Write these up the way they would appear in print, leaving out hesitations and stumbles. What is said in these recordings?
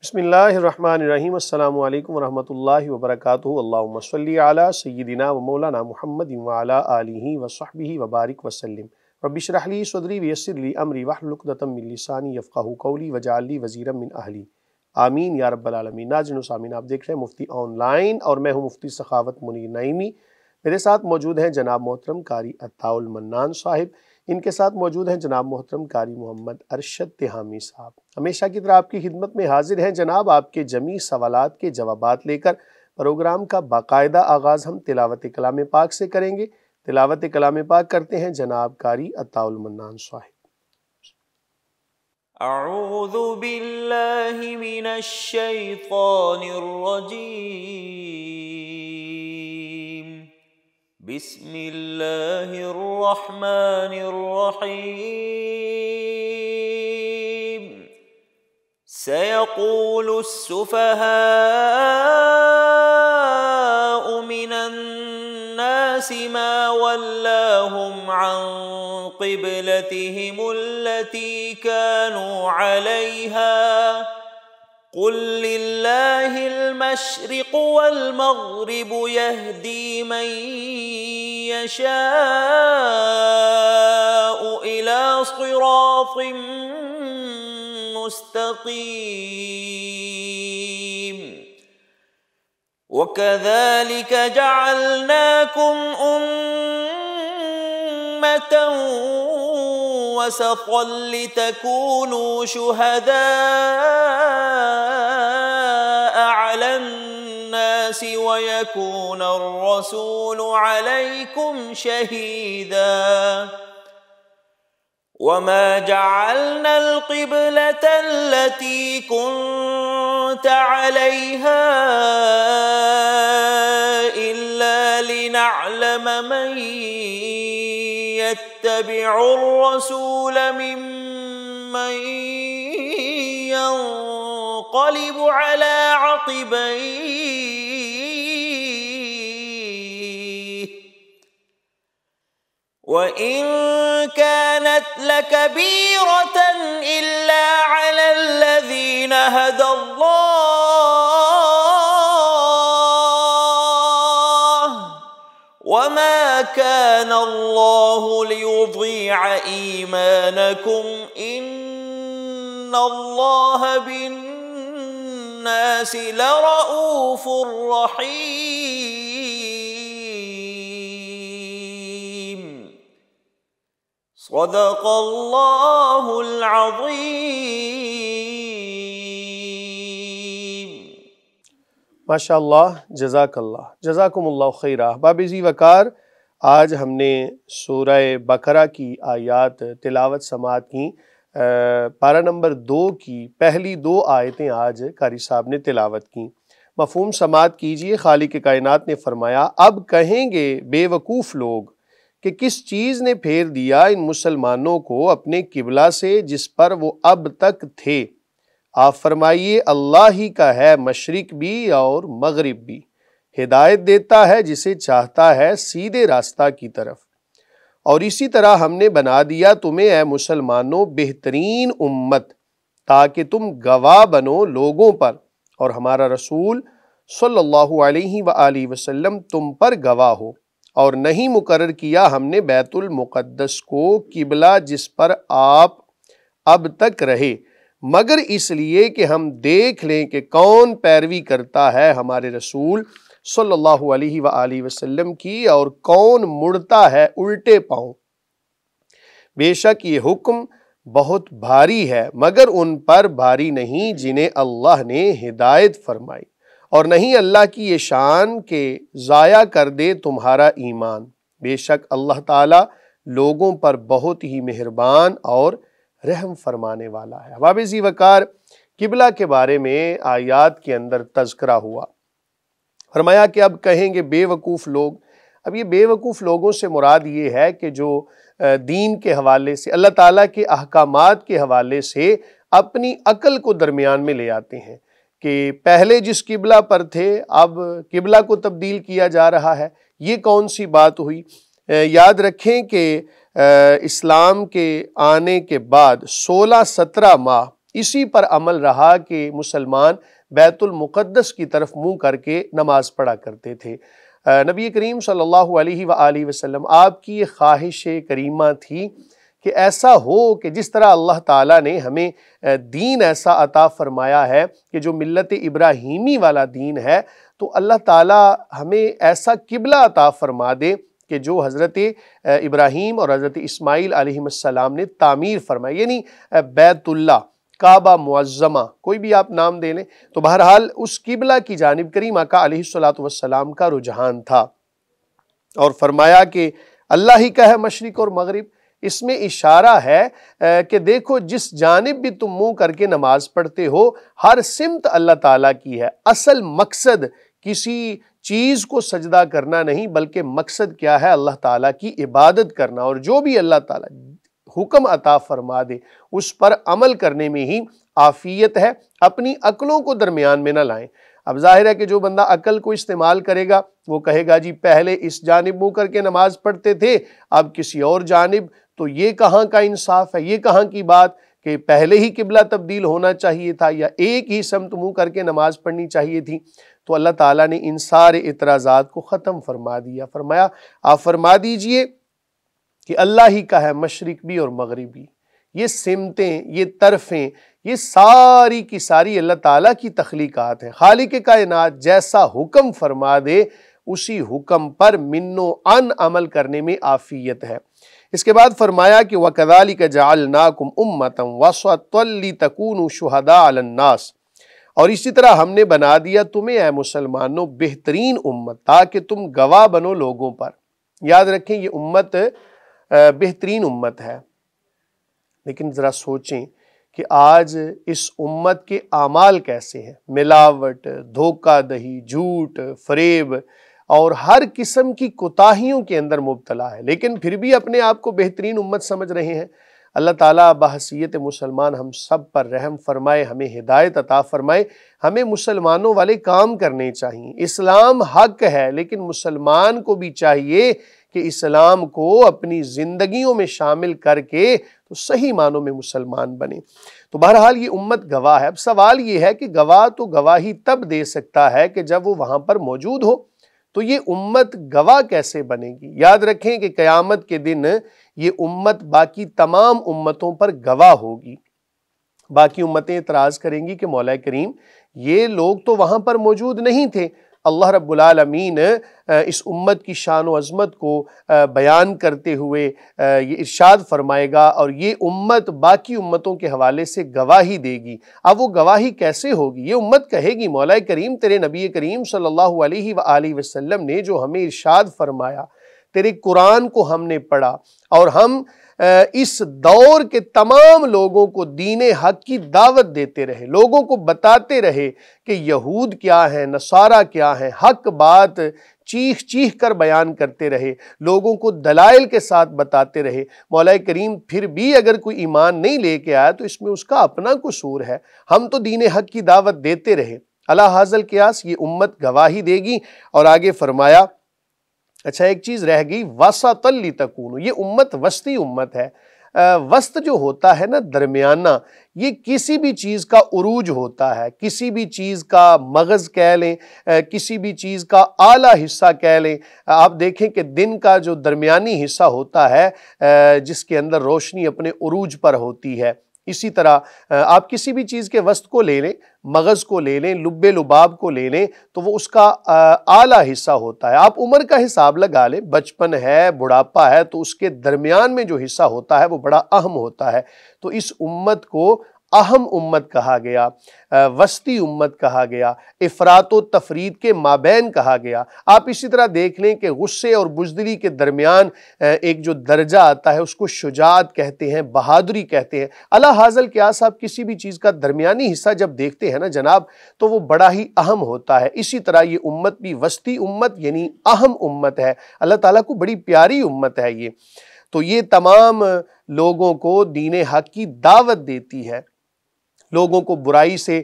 بسم اللہ الرحمن الرحیم۔ السلام علیکم ورحمۃ اللہ وبرکاتہ۔ اللہم صلی علی سیدنا و مولانا محمد وعلی آلہ وصحبہ وبارک وسلم۔ رب اشرح لی صدری ویسر لی امری واحلل عقدۃ من لسانی یفقہوا قولی واجعل لی وزیرا من اہلی، آمین یا رب العالمین۔ ناظرین و سامعین، آپ دیکھ رہے ہیں مفتی آن لائن اور میں ہوں مفتی سخاوت منیر نعیمی۔ میرے ساتھ موجود ہیں جناب محترم قاری عطاء المنان صاحب، ان کے ساتھ موجود ہیں جناب محترم قاری محمد ارشد تہامی صاحب۔ ہمیشہ کی طرح آپ کی خدمت میں حاضر ہیں جناب، آپ کے جمیع سوالات کے جوابات لے کر۔ پروگرام کا باقاعدہ آغاز ہم تلاوت کلام پاک سے کریں گے۔ تلاوت کلام پاک کرتے ہیں جناب قاری عطاء المنان صاحب۔ اعوذ باللہ من الشیطان الرجیم، بسم اللہ الرحمن الرحیم۔ سیقول السفہاء من الناس ما ولاهم عن قبلتهم التي كانوا عليها قل لله المشرق والمغرب يهدي من يشاء إلى صراط مستقيم وكذلك جعلناكم أمة وسطا لتكونوا شهداء على الناس ويكون الرسول عليكم شهيدا وما جعلنا القبلة التي كنت عليها إلا لنعلم من يتبع الرسول ممن ينقلب على عقبيه وإن كانت لكبيرة إلا على الذين هدى الله وما كان الله ليضيع إيمانكم إن الله بالناس لرؤوف رحيم۔ صدق اللہ العظیم۔ ماشاء اللہ، جزاک اللہ، جزاکم اللہ خیرہ۔ باب ذی وقار، آج ہم نے سورہ بقرہ کی آیات تلاوت سماعت کی۔ پارہ نمبر 2 کی پہلی 2 آیتیں آج قاری صاحب نے تلاوت کی۔ مفہوم سماعت کیجئے۔ خالق کائنات نے فرمایا، اب کہیں گے بے وقوف لوگ کہ کس چیز نے پھیر دیا ان مسلمانوں کو اپنے قبلہ سے جس پر وہ اب تک تھے۔ آپ فرمائیے، اللہ ہی کا ہے مشرق بھی اور مغرب بھی، ہدایت دیتا ہے جسے چاہتا ہے سیدھے راستہ کی طرف۔ اور اسی طرح ہم نے بنا دیا تمہیں اے مسلمانوں بہترین امت، تاکہ تم گواہ بنو لوگوں پر، اور ہمارا رسول صلی اللہ علیہ وآلہ وسلم تم پر گواہ ہو۔ اور نہیں مقرر کیا ہم نے بیت المقدس کو قبلہ جس پر آپ اب تک رہے، مگر اس لیے کہ ہم دیکھ لیں کہ کون پیروی کرتا ہے ہمارے رسول صلی اللہ علیہ وآلہ وسلم کی اور کون مڑتا ہے الٹے پاؤں۔ بے شک یہ حکم بہت بھاری ہے، مگر ان پر بھاری نہیں جنہیں اللہ نے ہدایت فرمائی، اور نہیں اللہ کی یہ شان کہ ضائع کر دے تمہارا ایمان۔ بے شک اللہ تعالیٰ لوگوں پر بہت ہی مہربان اور رحم فرمانے والا ہے۔ باب ذی وقار، قبلہ کے بارے میں آیات کے اندر تذکرہ ہوا۔ فرمایا کہ اب کہیں گے بے وقوف لوگ۔ اب یہ بے وقوف لوگوں سے مراد یہ ہے کہ جو دین کے حوالے سے، اللہ تعالیٰ کے احکامات کے حوالے سے اپنی عقل کو درمیان میں لے آتے ہیں کہ پہلے جس قبلہ پر تھے اب قبلہ کو تبدیل کیا جا رہا ہے، یہ کون سی بات ہوئی؟ یاد رکھیں کہ اسلام کے آنے کے بعد 16-17 ماہ اسی پر عمل رہا کہ مسلمان بیت المقدس کی طرف منہ کر کے نماز پڑھا کرتے تھے۔ نبی کریم صلی اللہ علیہ وآلہ وسلم آپ کی یہ خواہش کریمہ تھی کہ ایسا ہو کہ جس طرح اللہ تعالیٰ نے ہمیں دین ایسا عطا فرمایا ہے کہ جو ملت ابراہیمی والا دین ہے، تو اللہ تعالیٰ ہمیں ایسا قبلہ عطا فرما دے کہ جو حضرت ابراہیم اور حضرت اسماعیل علیہ السلام نے تعمیر فرمائی، یعنی بیت اللہ، کعبہ معظمہ، کوئی بھی آپ نام دے لیں، تو بہرحال اس قبلہ کی جانب کریم آقا علیہ السلام کا رجحان تھا، اور فرمایا کہ اللہ ہی کا ہے مشرق اور مغرب۔ اس میں اشارہ ہے کہ دیکھو جس جانب بھی تم منہ کر کے نماز پڑھتے ہو، ہر سمت اللہ تعالیٰ کی ہے۔ اصل مقصد کسی چیز کو سجدہ کرنا نہیں، بلکہ مقصد کیا ہے؟ اللہ تعالیٰ کی عبادت کرنا، اور جو بھی اللہ تعالیٰ حکم عطا فرما دے اس پر عمل کرنے میں ہی عافیت ہے۔ اپنی عقلوں کو درمیان میں نہ لائیں۔ اب ظاہر ہے کہ جو بندہ عقل کو استعمال کرے گا وہ کہے گا جی پہلے اس جانب منہ کر کے نماز پڑھتے تھے، اب کسی اور جانب، تو یہ کہاں کا انصاف ہے؟ یہ کہاں کی بات کہ پہلے ہی قبلہ تبدیل ہونا چاہیے تھا، یا ایک ہی سمت منہ کر کے نماز پڑھنی چاہیے تھی؟ تو اللہ تعالیٰ نے ان سارے اعتراضات کو ختم فرما دیا۔ فرمایا آپ فرما دیجئے کہ اللہ ہی کا ہے مشرق بھی اور مغرب بھی۔ یہ سمتیں، یہ طرفیں، یہ ساری کی ساری اللہ تعالیٰ کی تخلیقات ہیں۔ خالق کائنات جیسا حکم فرما دے اسی حکم پر من و عن عمل کرنے میں عافیت ہے۔ اس کے بعد فرمایا کہ وَكَذَلِكَ جَعَلْنَاكُمْ أُمَّةً وَسَطًا لِتَكُونُوا شُهَدَاءَ عَلَى النَّاسِ، اور اسی طرح ہم نے بنا دیا تمہیں اے مسلمانوں بہترین امت، تاکہ تم گواہ بنو لوگوں پر۔ یاد رکھیں یہ امت بہترین امت ہے، لیکن ذرا سوچیں کہ آج اس امت کے اعمال کیسے ہیں؟ ملاوٹ، دھوکہ دہی، جھوٹ، فریب اور ہر قسم کی کوتاہیوں کے اندر مبتلا ہے، لیکن پھر بھی اپنے آپ کو بہترین امت سمجھ رہے ہیں۔ اللہ تعالیٰ بحیثیت مسلمان ہم سب پر رحم فرمائے، ہمیں ہدایت عطا فرمائے۔ ہمیں مسلمانوں والے کام کرنے چاہیے۔ اسلام حق ہے، لیکن مسلمان کو بھی چاہیے کہ اسلام کو اپنی زندگیوں میں شامل کر کے تو صحیح معنوں میں مسلمان بنے۔ تو بہرحال یہ امت گواہ ہے۔ اب سوال یہ ہے کہ گواہ تو گواہی تب دے سکتا ہے کہ جب وہ وہاں پر موجود ہو، تو یہ امت گواہ کیسے بنے گی؟ یاد رکھیں کہ قیامت کے دن یہ امت باقی تمام امتوں پر گواہ ہوگی۔ باقی امتیں اعتراض کریں گی کہ مولا کریم یہ لوگ تو وہاں پر موجود نہیں تھے۔ اللہ رب العالمین اس امت کی شان و عظمت کو بیان کرتے ہوئے یہ ارشاد فرمائے گا، اور یہ امت باقی امتوں کے حوالے سے گواہی دے گی۔ اب وہ گواہی کیسے ہوگی؟ یہ امت کہے گی مولا کریم تیرے نبی کریم صلی اللہ علیہ وآلہ وسلم نے جو ہمیں ارشاد فرمایا، تیرے قرآن کو ہم نے پڑھا، اور ہم اس دور کے تمام لوگوں کو دین حق کی دعوت دیتے رہے، لوگوں کو بتاتے رہے کہ یہود کیا ہیں، نصارہ کیا ہیں، حق بات چیخ چیخ کر بیان کرتے رہے، لوگوں کو دلائل کے ساتھ بتاتے رہے۔ مولا کریم پھر بھی اگر کوئی ایمان نہیں لے کے آیا تو اس میں اس کا اپنا قصور ہے۔ ہم تو دین حق کی دعوت دیتے رہے۔ علی ھذا القیاس یہ امت گواہی دے گی۔ اور آگے فرمایا اچھا ایک چیز رہ گئی، وسطا لتکونوا، یہ امت وسطی امت ہے۔ وسط جو ہوتا ہے نا، درمیانہ، یہ کسی بھی چیز کا عروج ہوتا ہے، کسی بھی چیز کا مغز کہہ لیں، کسی بھی چیز کا اعلیٰ حصہ کہہ لیں۔ آپ دیکھیں کہ دن کا جو درمیانی حصہ ہوتا ہے جس کے اندر روشنی اپنے عروج پر ہوتی ہے، اسی طرح آپ کسی بھی چیز کے وسط کو لے لیں، مغز کو لے لیں، لب لباب کو لے لیں، تو وہ اس کا اعلیٰ حصہ ہوتا ہے۔ آپ عمر کا حساب لگا لیں، بچپن ہے، بڑھاپا ہے، تو اس کے درمیان میں جو حصہ ہوتا ہے وہ بڑا اہم ہوتا ہے۔ تو اس امت کو اہم امت کہا گیا، وسطی امت کہا گیا، افراط و تفرید کے مابین کہا گیا۔ آپ اسی طرح دیکھ لیں کہ غصے اور بزدلی کے درمیان ایک جو درجہ آتا ہے اس کو شجاعت کہتے ہیں، بہادری کہتے ہیں۔ علی ھذا القیاس آپ کسی بھی چیز کا درمیانی حصہ جب دیکھتے ہیں نا جناب، تو وہ بڑا ہی اہم ہوتا ہے۔ اسی طرح یہ امت بھی وسطی امت یعنی اہم امت ہے، اللہ تعالیٰ کو بڑی پیاری امت ہے یہ۔ تو یہ تمام لوگوں کو دین حق کی دعوت دیتی ہے، لوگوں کو برائی سے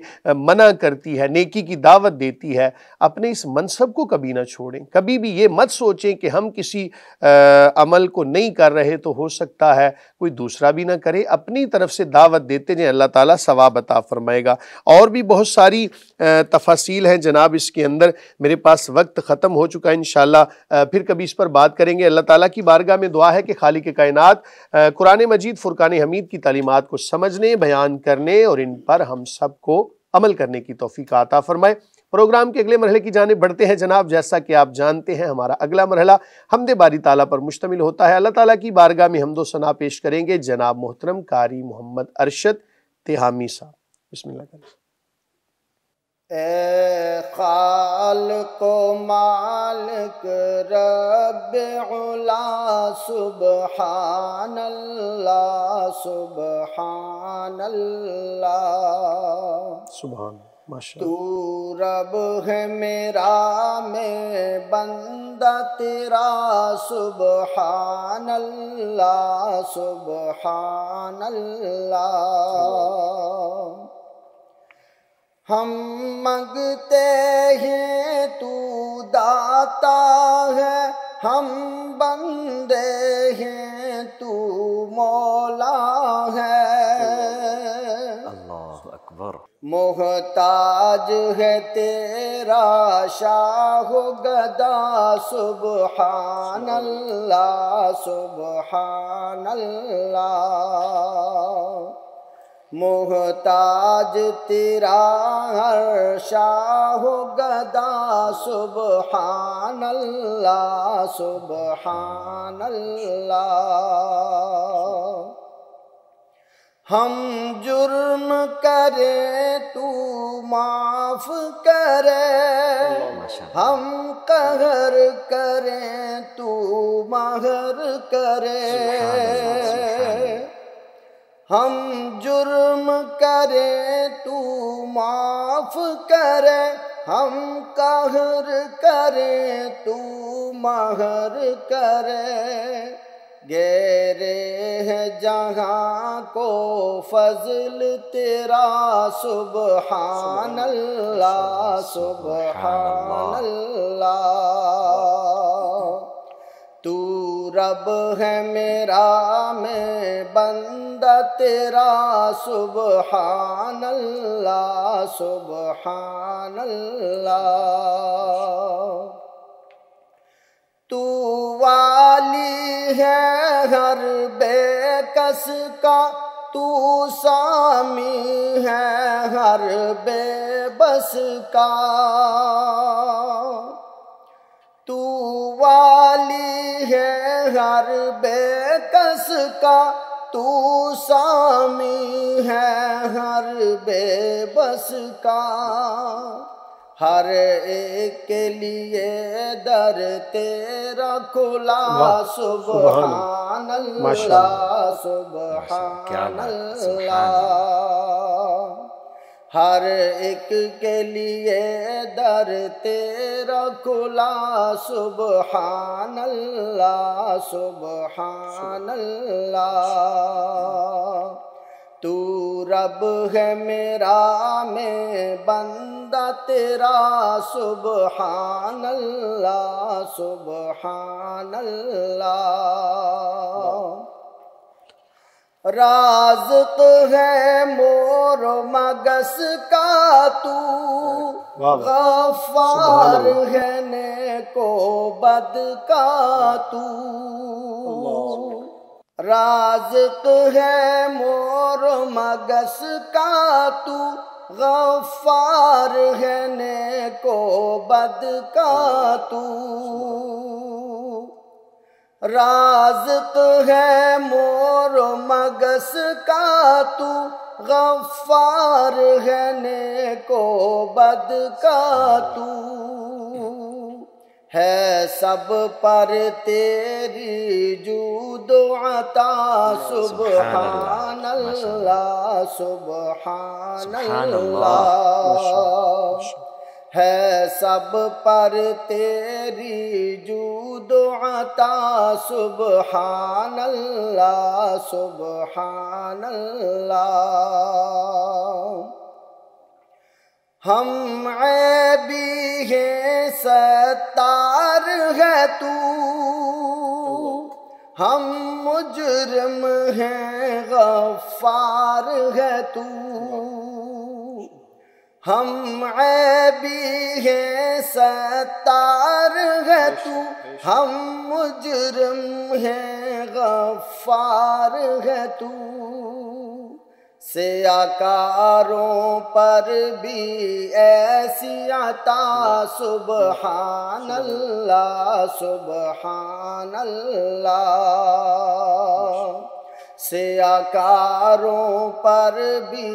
منع کرتی ہے، نیکی کی دعوت دیتی ہے، اپنے اس منصب کو کبھی نہ چھوڑیں۔ کبھی بھی یہ مت سوچیں کہ ہم کسی عمل کو نہیں کر رہے تو ہو سکتا ہے کوئی دوسرا بھی نہ کرے، اپنی طرف سے دعوت دیتے جائیں، اللہ تعالیٰ ثواب عطا فرمائے گا۔ اور بھی بہت ساری تفاصیل ہیں جناب اس کے اندر، میرے پاس وقت ختم ہو چکا ہے، انشاءاللہ پھر کبھی اس پر بات کریں گے۔ اللہ تعالیٰ کی بارگاہ میں دعا ہے کہ خالق کائنات قرآن مجید فرقان حمید کی تعلیمات کو سمجھنے، بیان کرنے اور ان پر ہم سب کو عمل کرنے کی توفیق عطا فرمائے۔ پروگرام کے اگلے مرحلے کی جانب بڑھتے ہیں جناب۔ جیسا کہ آپ جانتے ہیں ہمارا اگلا مرحلہ حمد باری تعالیٰ پر مشتمل ہوتا ہے۔ اللہ تعالیٰ کی بارگاہ میں حمد و ثنا پیش کریں گے جناب محترم قاری محمد ارشد تہامی صاحب، بسم اللہ کریں۔ اے خالق و مالک رب علا سبحان اللہ سبحان اللہ، سبحان ماشاء تو رب ہے میرا میں بندہ تیرا سبحان اللہ سبحان اللہ۔ ہم مانگتے ہیں تو داتا ہے، ہم بندے ہیں تو مولا ہے، اللہ اکبر۔ محتاج ہے تیرا شاہ و گدا سبحان اللہ سبحان اللہ، محتاج تیرا ہر شاہ و گدا سبحان اللہ سبحان اللہ۔ ہم جرم کریں تو معاف کرے، ہم قہر کریں تو مہر کرے، ہم جرم کریں تو معاف کرے، ہم قہر کریں تو مہر کرے، گہرے ہے جہاں کو فضل تیرا سبحان اللہ سبحان اللہ، تو رب ہے میرا میں بندہ تیرا سبحان اللہ سبحان اللہ، تو والی ہے ہر بے کس کا، تو سامی ہے ہر بے بس کا، تو والی ہے ہر بے کس کا، تو سامی ہے ہر بے بس کا، ہر ایک کے لیے در تیرا کھلا سبحان اللہ سبحان اللہ، ہر ایک کے لیے در تیرا کھلا سبحان اللہ سبحان اللہ، تو رب ہے میرا میں بندہ تیرا سبحان اللہ سبحان اللہ، رازق ہے مور و مگس کا تو، غفار ہے نیک و بد کا تو، رازق ہے مور و مگس کا تو، غفار ہے نیک و بد کا تو، رازق ہے مور و مگس کا تو، غفار ہے نیک و بد کا تو، ہے سب پر تیری جود و عطا سبحان اللہ سبحان اللہ، ہے سب پر تیری جود و عطا سبحان اللہ سبحان اللہ۔ ہم عیبی ہے ستار ہے تو، ہم مجرم ہیں غفار ہے تو، ہم عیبی ہے ستار ہے تو، ہم مجرم ہیں غفار ہے تو، سیاکاروں پر بھی ایسی عطا سبحان اللہ سبحان اللہ، سیاکاروں پر بھی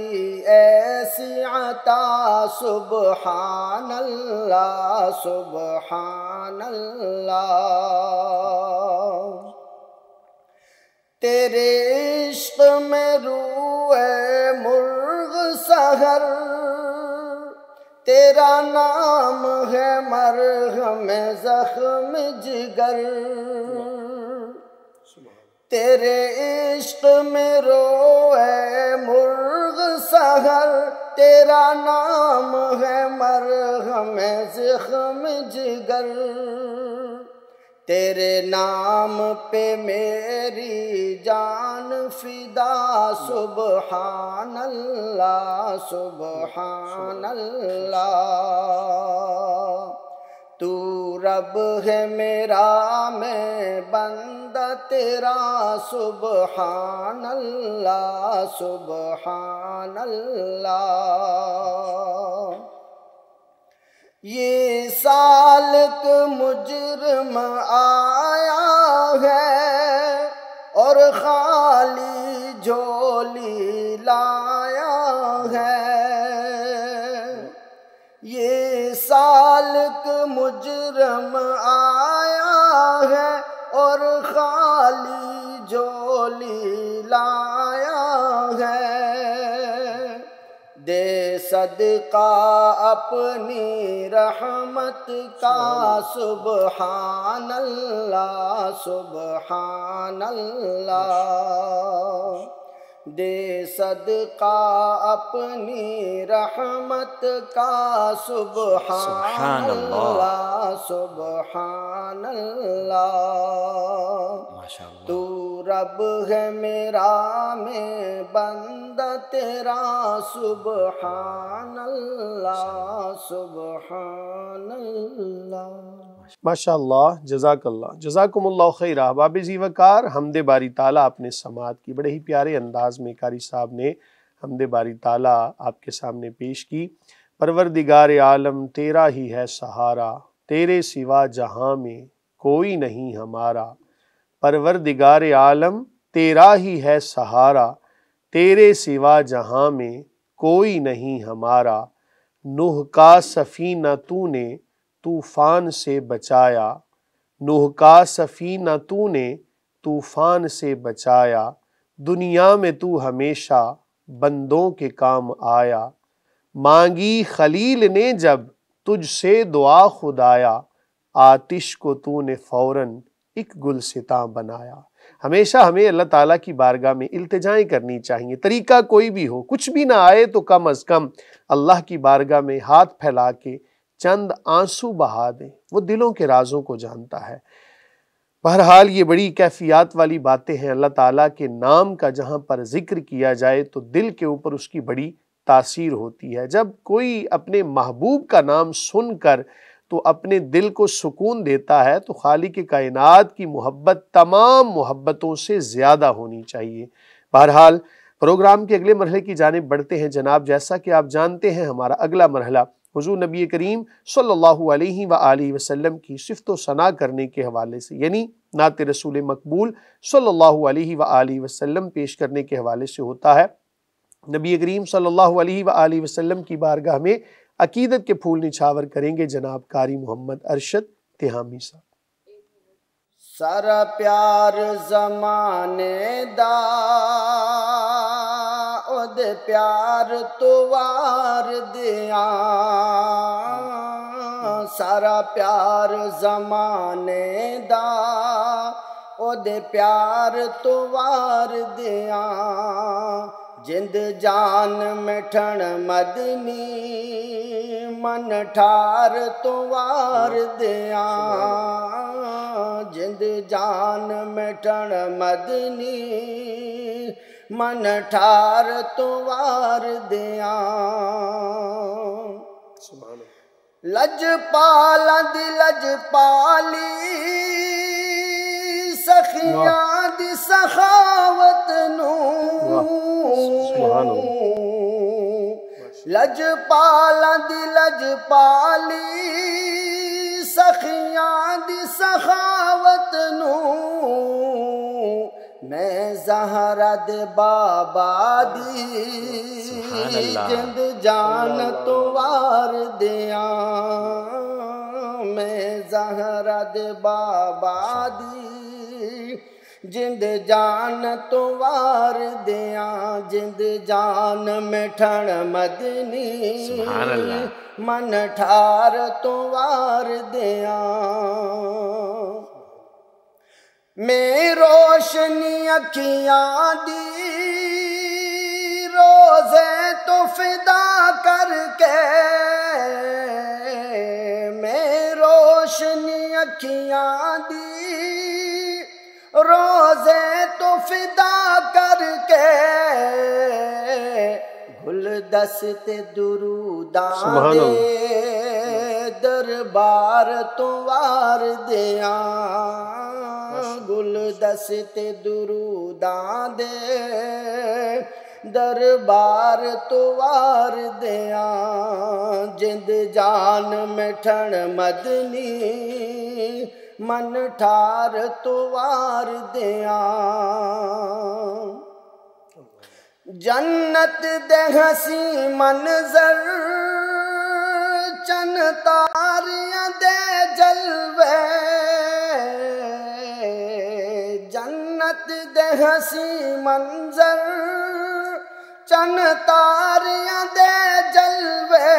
ایسی عطا سبحان اللہ سبحان اللہ، تیرے عشق میں روئے مرغ سحر، تیرا نام ہے مرہم زخم جگر، تیرے عشق میں روئے مرغ سحر، تیرا نام ہے مرہم زخم جگر، تیرے نام پہ میری جان فدا سبحان اللہ سبحان اللہ، تو رب ہے میرا میں بندہ تیرا سبحان اللہ سبحان اللہ، یہ سالک مجرم آیا ہے اور خالی جھولی لایا ہے، یہ سالک مجرم آیا ہے اور خالی جھولی لایا ہے، دے صدقہ اپنی رحمت کا سبحان اللہ سبحان اللہ، دے صدقہ اپنی رحمت کا سبحان اللہ سبحان اللہ، تو رب ہے میرا میں بندہ تیرا سبحان اللہ سبحان اللہ۔ ماشاءاللہ، جزاک اللہ، جزاکم اللہ خیر۔ احباب ذی وقار، حمد باری تعالیٰ آپ نے سماعت کی، بڑے ہی پیارے انداز میں قاری صاحب نے حمد باری تعالیٰ آپ کے سامنے پیش کی۔ پروردگار عالم تیرا ہی ہے سہارا، تیرے سوا جہاں میں کوئی نہیں ہمارا، پروردگار عالم تیرا ہی ہے سہارا، تیرے سوا جہاں میں کوئی نہیں ہمارا، نوح کا سفینہ تو نے طوفان سے بچایا، نوح کا سفینہ تو نے طوفان سے بچایا، دنیا میں تو ہمیشہ بندوں کے کام آیا، مانگی خلیل نے جب تجھ سے دعا خدایا، آتش کو تو نے فوراً ایک گلستاں بنایا۔ ہمیشہ ہمیں اللہ تعالیٰ کی بارگاہ میں التجائیں کرنی چاہیے، طریقہ کوئی بھی ہو، کچھ بھی نہ آئے تو کم از کم اللہ کی بارگاہ میں ہاتھ پھیلا کے چند آنسو بہا دیں، وہ دلوں کے رازوں کو جانتا ہے۔ بہرحال یہ بڑی کیفیات والی باتیں ہیں، اللہ تعالیٰ کے نام کا جہاں پر ذکر کیا جائے تو دل کے اوپر اس کی بڑی تاثیر ہوتی ہے۔ جب کوئی اپنے محبوب کا نام سن کر تو اپنے دل کو سکون دیتا ہے تو خالق کائنات کی محبت تمام محبتوں سے زیادہ ہونی چاہیے۔ بہرحال پروگرام کے اگلے مرحلے کی جانب بڑھتے ہیں جناب۔ جیسا کہ آپ جانتے ہیں ہمارا اگلا مرحلہ حضور نبی کریم صلی اللہ علیہ وآلہ وسلم کی صفت و ثنا کرنے کے حوالے سے، یعنی نعت رسول مقبول صلی اللہ علیہ وآلہ وسلم پیش کرنے کے حوالے سے ہوتا ہے۔ نبی کریم صلی اللہ علیہ وآلہ وسلم کی بارگاہ میں عقیدت کے پھول نچھاور کریں گے جناب قاری محمد ارشد تہامی صاحب۔ سارا پیار زمانے دا دے پیار تو وار دیاں، سارا پیار زمانے دا او دے پیار تو وار دیاں، جند جان مٹھن مدنی من ٹھار تو وار دیاں جند جان مٹن مدنی من ٹھار تو وار دیاں لج پالا دی لج پالی سخیاں دی سخاوت نو لج پالا دی لج پالی سخیاں دی سخاوت نو میں زہرا دے بابا دی جند جان تو وار دیاں میں زہرا دے بابا دی جند جان تو وار دیاں جند جان مٹھن مدنی من ٹھار تو وار دیاں میں روشنی اکھیاں دی روزے تو فدا کر کے میں روشنی اکھیاں دی روزے تو فدا کر کے گل دست دروداں دے دربار تو وار دیاں گل دست دروداں دے دربار تو وار دیاں جند جان مٹھن مدنی من ٹھار تو وار دیاں جنت دے ہنسی منظر چن تاریاں دے جلوے جنت دے ہنسی منظر چن تاریاں دے جلوے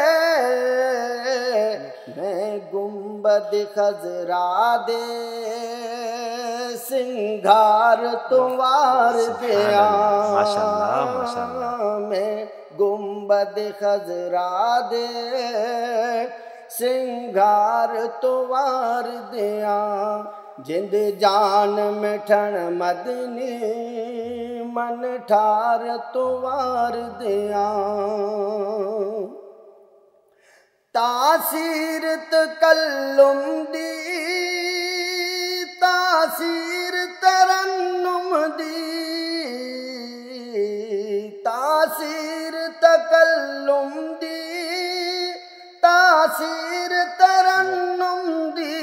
میں گنبد خضرا دے سنگھار تو وار دیاں میں گنبد خضرا دے سنگھار تو وار دیاں جند جان مٹھن مدنی من ٹھار تو وار دیاں تاثیر تکلم دی تاثیر ترنم دی تاثیر تکلم دی تاثیر ترنم دی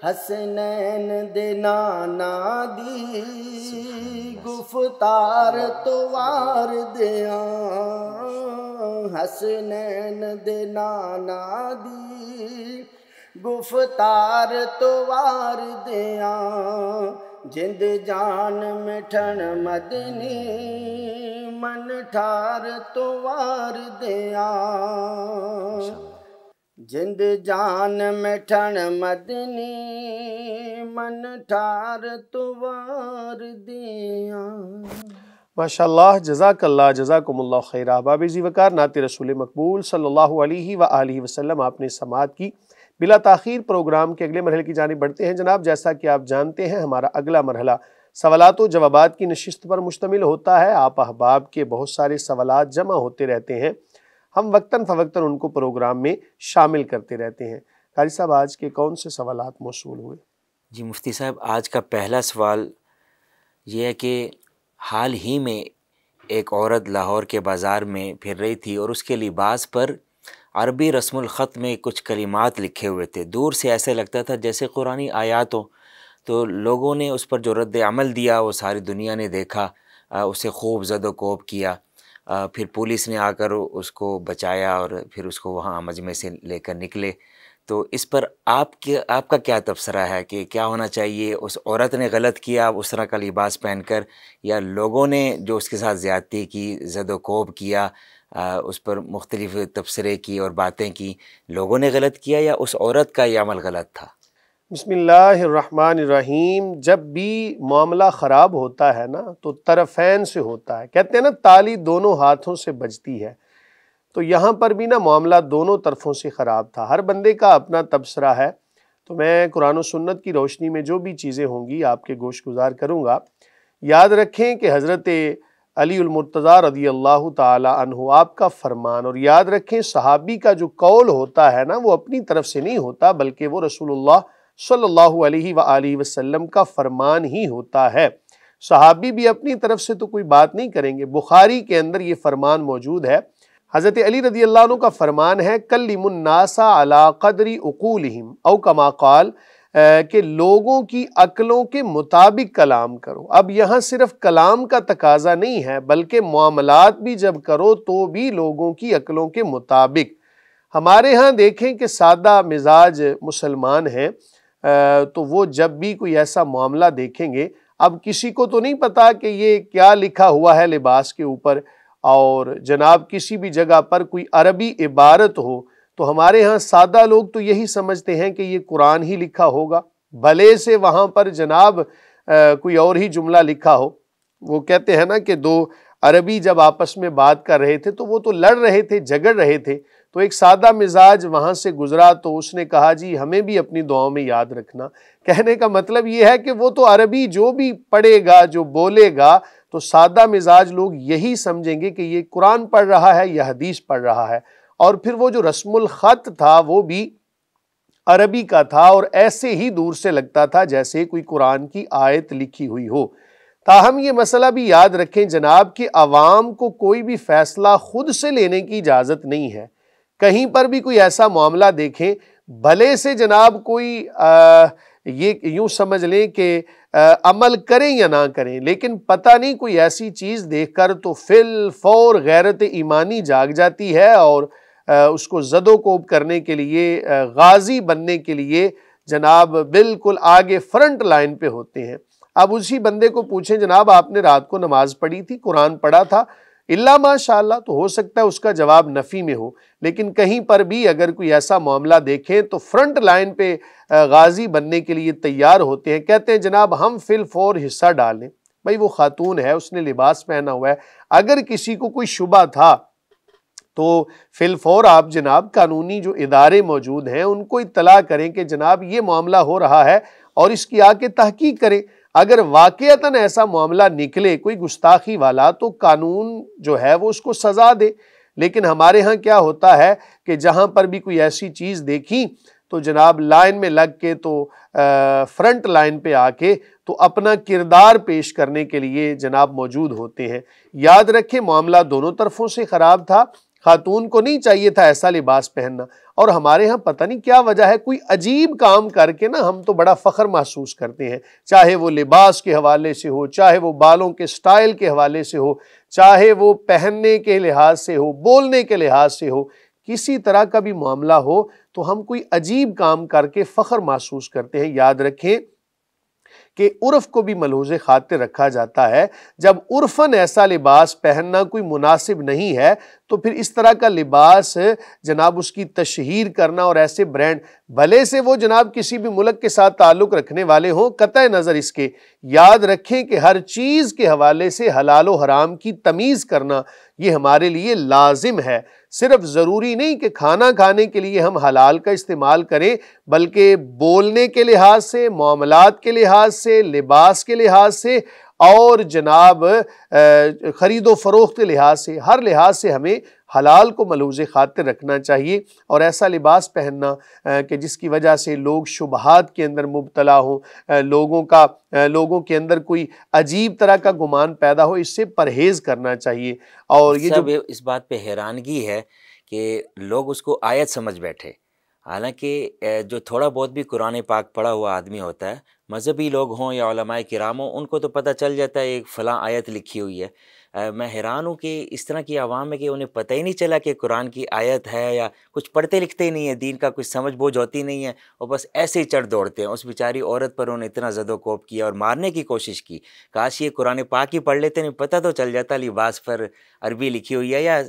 حسنین دے نانا دی گفتار تو وار دیاں حسنین دے نانا دی گفتار تو وار دیاں جند جان مٹھن مدنی من ٹھار تو وار دیاں جند جان مٹھن مدنی من ٹھار تو وار دیاں ماشاءاللہ جزاک اللہ جزاکم اللہ خیر احباب ذی وقار نعت رسول مقبول صلی اللہ علیہ وآلہ وسلم آپ نے سماعت کی بلا تاخیر پروگرام کے اگلے مرحلے کی جانب بڑھتے ہیں جناب جیسا کہ آپ جانتے ہیں ہمارا اگلا مرحلہ سوالات و جوابات کی نشست پر مشتمل ہوتا ہے آپ احباب کے بہت سارے سوالات جمع ہوتے رہتے ہیں ہم وقتاً فوقتاً ان کو پروگرام میں شامل کرتے رہتے ہیں قاری صاحب آج کے کون سے سوالات موصول ہوئے؟ جی مفتی صاحب آج کا پہلا سوال یہ ہے کہ حال ہی میں ایک عورت لاہور کے بازار میں پھر رہی تھی اور اس کے لباس پر عربی رسم الخط میں کچھ کلمات لکھے ہوئے تھے دور سے ایسے لگتا تھا جیسے قرآنی آیات ہو تو لوگوں نے اس پر جو رد عمل دیا وہ ساری دنیا نے دیکھا اسے خوب زد و کوب کیا پھر پولیس نے آ کر اس کو بچایا اور پھر اس کو وہاں مجمع سے لے کر نکلے تو اس پر آپ کا کیا تبصرہ ہے کہ کیا ہونا چاہیے اس عورت نے غلط کیا اس طرح کا لباس پہن کر یا لوگوں نے جو اس کے ساتھ زیادتی کی زد و کوب کیا اس پر مختلف تبصرے کی اور باتیں کی لوگوں نے غلط کیا یا اس عورت کا یہ عمل غلط تھا؟ بسم اللہ الرحمن الرحیم جب بھی معاملہ خراب ہوتا ہے نا تو طرفین سے ہوتا ہے کہتے ہیں نا تالی دونوں ہاتھوں سے بجتی ہے تو یہاں پر بھی نا معاملہ دونوں طرفوں سے خراب تھا۔ ہر بندے کا اپنا تبصرہ ہے، تو میں قرآن و سنت کی روشنی میں جو بھی چیزیں ہوں گی آپ کے گوش گزار کروں گا۔ یاد رکھیں کہ حضرت علی المرتضیٰ رضی اللہ تعالی عنہ آپ کا فرمان، اور یاد رکھیں صحابی کا جو قول ہوتا ہے نا وہ اپنی طرف سے نہیں ہوتا، بلکہ وہ رسول اللہ صلی اللہ علیہ وآلہ وسلم کا فرمان ہی ہوتا ہے۔ صحابی بھی اپنی طرف سے تو کوئی بات نہیں کریں گے۔ بخاری کے اندر یہ فرمان موجود ہے، حضرت علی رضی اللہ عنہ کا فرمان ہے کلموا الناس علی قدر عقولہم او کما قال، کہ لوگوں کی عقلوں کے مطابق کلام کرو۔ اب یہاں صرف کلام کا تقاضا نہیں ہے، بلکہ معاملات بھی جب کرو تو بھی لوگوں کی عقلوں کے مطابق۔ ہمارے ہاں دیکھیں کہ سادہ مزاج مسلمان ہیں، تو وہ جب بھی کوئی ایسا معاملہ دیکھیں گے، اب کسی کو تو نہیں پتا کہ یہ کیا لکھا ہوا ہے لباس کے اوپر، اور جناب کسی بھی جگہ پر کوئی عربی عبارت ہو تو ہمارے ہاں سادہ لوگ تو یہی سمجھتے ہیں کہ یہ قرآن ہی لکھا ہوگا، بھلے سے وہاں پر جناب کوئی اور ہی جملہ لکھا ہو۔ وہ کہتے ہیں نا کہ دو عربی جب آپس میں بات کر رہے تھے تو وہ تو لڑ رہے تھے، جھگڑ رہے تھے، تو ایک سادہ مزاج وہاں سے گزرا تو اس نے کہا جی ہمیں بھی اپنی دعاؤں میں یاد رکھنا۔ کہنے کا مطلب یہ ہے کہ وہ تو عربی جو بھی پڑھے گا، جو بولے گا، تو سادہ مزاج لوگ یہی سمجھیں گے کہ یہ قرآن پڑھ رہا ہے یا حدیث پڑھ رہا ہے، اور پھر وہ جو رسم الخط تھا وہ بھی عربی کا تھا اور ایسے ہی دور سے لگتا تھا جیسے کوئی قرآن کی آیت لکھی ہوئی ہو۔ تاہم یہ مسئلہ بھی یاد رکھیں جناب کہ عوام کو کوئی بھی فیصلہ خود سے لینے کی اجازت نہیں ہے۔ کہیں پر بھی کوئی ایسا معاملہ دیکھیں، بھلے سے جناب کوئی یہ یوں سمجھ لیں کہ عمل کریں یا نہ کریں، لیکن پتہ نہیں کوئی ایسی چیز دیکھ کر تو فی الفور غیرت ایمانی جاگ جاتی ہے، اور اس کو زد و کوب کرنے کے لیے، غازی بننے کے لیے جناب بالکل آگے فرنٹ لائن پہ ہوتے ہیں۔ اب اسی بندے کو پوچھیں جناب آپ نے رات کو نماز پڑھی تھی، قرآن پڑھا تھا؟ اللہ ماشاءاللہ، تو ہو سکتا ہے اس کا جواب نفی میں ہو، لیکن کہیں پر بھی اگر کوئی ایسا معاملہ دیکھیں تو فرنٹ لائن پہ غازی بننے کے لیے تیار ہوتے ہیں، کہتے ہیں جناب ہم فی الفور حصہ ڈالیں۔ بھائی وہ خاتون ہے، اس نے لباس پہنا ہوا ہے، اگر کسی کو کوئی شبہ تھا تو فی الفور آپ جناب قانونی جو ادارے موجود ہیں ان کو اطلاع کریں کہ جناب یہ معاملہ ہو رہا ہے، اور اس کی آ کے تحقیق کریں۔ اگر واقعتاً ایسا معاملہ نکلے کوئی گستاخی والا تو قانون جو ہے وہ اس کو سزا دے، لیکن ہمارے ہاں کیا ہوتا ہے کہ جہاں پر بھی کوئی ایسی چیز دیکھی تو جناب لائن میں لگ کے تو فرنٹ لائن پہ آ کے تو اپنا کردار پیش کرنے کے لیے جناب موجود ہوتے ہیں۔ یاد رکھیں معاملہ دونوں طرفوں سے خراب تھا، خاتون کو نہیں چاہیے تھا ایسا لباس پہننا، اور ہمارے ہاں پتہ نہیں کیا وجہ ہے، کوئی عجیب کام کر کے نا ہم تو بڑا فخر محسوس کرتے ہیں، چاہے وہ لباس کے حوالے سے ہو، چاہے وہ بالوں کے سٹائل کے حوالے سے ہو، چاہے وہ پہننے کے لحاظ سے ہو، بولنے کے لحاظ سے ہو، کسی طرح کا بھی معاملہ ہو تو ہم کوئی عجیب کام کر کے فخر محسوس کرتے ہیں۔ یاد رکھیں کہ عرف کو بھی ملحوظ خاطر رکھا جاتا ہے، جب عرفاً ایسا لباس پہننا کوئی مناسب نہیں ہے تو پھر اس طرح کا لباس جناب اس کی تشہیر کرنا، اور ایسے برانڈ بھلے سے وہ جناب کسی بھی ملک کے ساتھ تعلق رکھنے والے ہوں، قطع نظر اس کے، یاد رکھیں کہ ہر چیز کے حوالے سے حلال و حرام کی تمیز کرنا یہ ہمارے لیے لازم ہے۔ صرف ضروری نہیں کہ کھانا کھانے کے لیے ہم حلال کا استعمال کریں، بلکہ بولنے کے لحاظ سے، معاملات کے لحاظ سے، لباس کے لحاظ سے، اور جناب خرید و فروخت کے لحاظ سے، ہر لحاظ سے ہمیں حلال کو ملحوظ خاطر رکھنا چاہیے، اور ایسا لباس پہننا کہ جس کی وجہ سے لوگ شبہات کے اندر مبتلا ہوں، لوگوں کے اندر کوئی عجیب طرح کا گمان پیدا ہو، اس سے پرہیز کرنا چاہیے۔ اور یہ جو اس بات پہ حیرانگی ہے کہ لوگ اس کو آیت سمجھ بیٹھے، حالانکہ جو تھوڑا بہت بھی قرآن پاک پڑھا ہوا آدمی ہوتا ہے، مذہبی لوگ ہوں یا علماء کرام ہوں، ان کو تو پتہ چل جاتا ہے ایک فلاں آیت لکھی ہوئی ہے۔ میں حیران ہوں کہ اس طرح کی عوام ہے کہ انہیں پتہ ہی نہیں چلا کہ قرآن کی آیت ہے، یا کچھ پڑھتے لکھتے ہی نہیں ہے، دین کا کچھ سمجھ بوجھ ہوتی نہیں ہے، اور بس ایسے ہی چڑھ دوڑتے ہیں۔ اس بیچاری عورت پر انہوں نے اتنا زد و کوب کیا اور مارنے کی کوشش کی، کاش یہ قرآن پاک ہی پڑھ لیتے، نہیں پتہ تو چل جاتا لباس پر عربی لکھی ہوئی ہے یا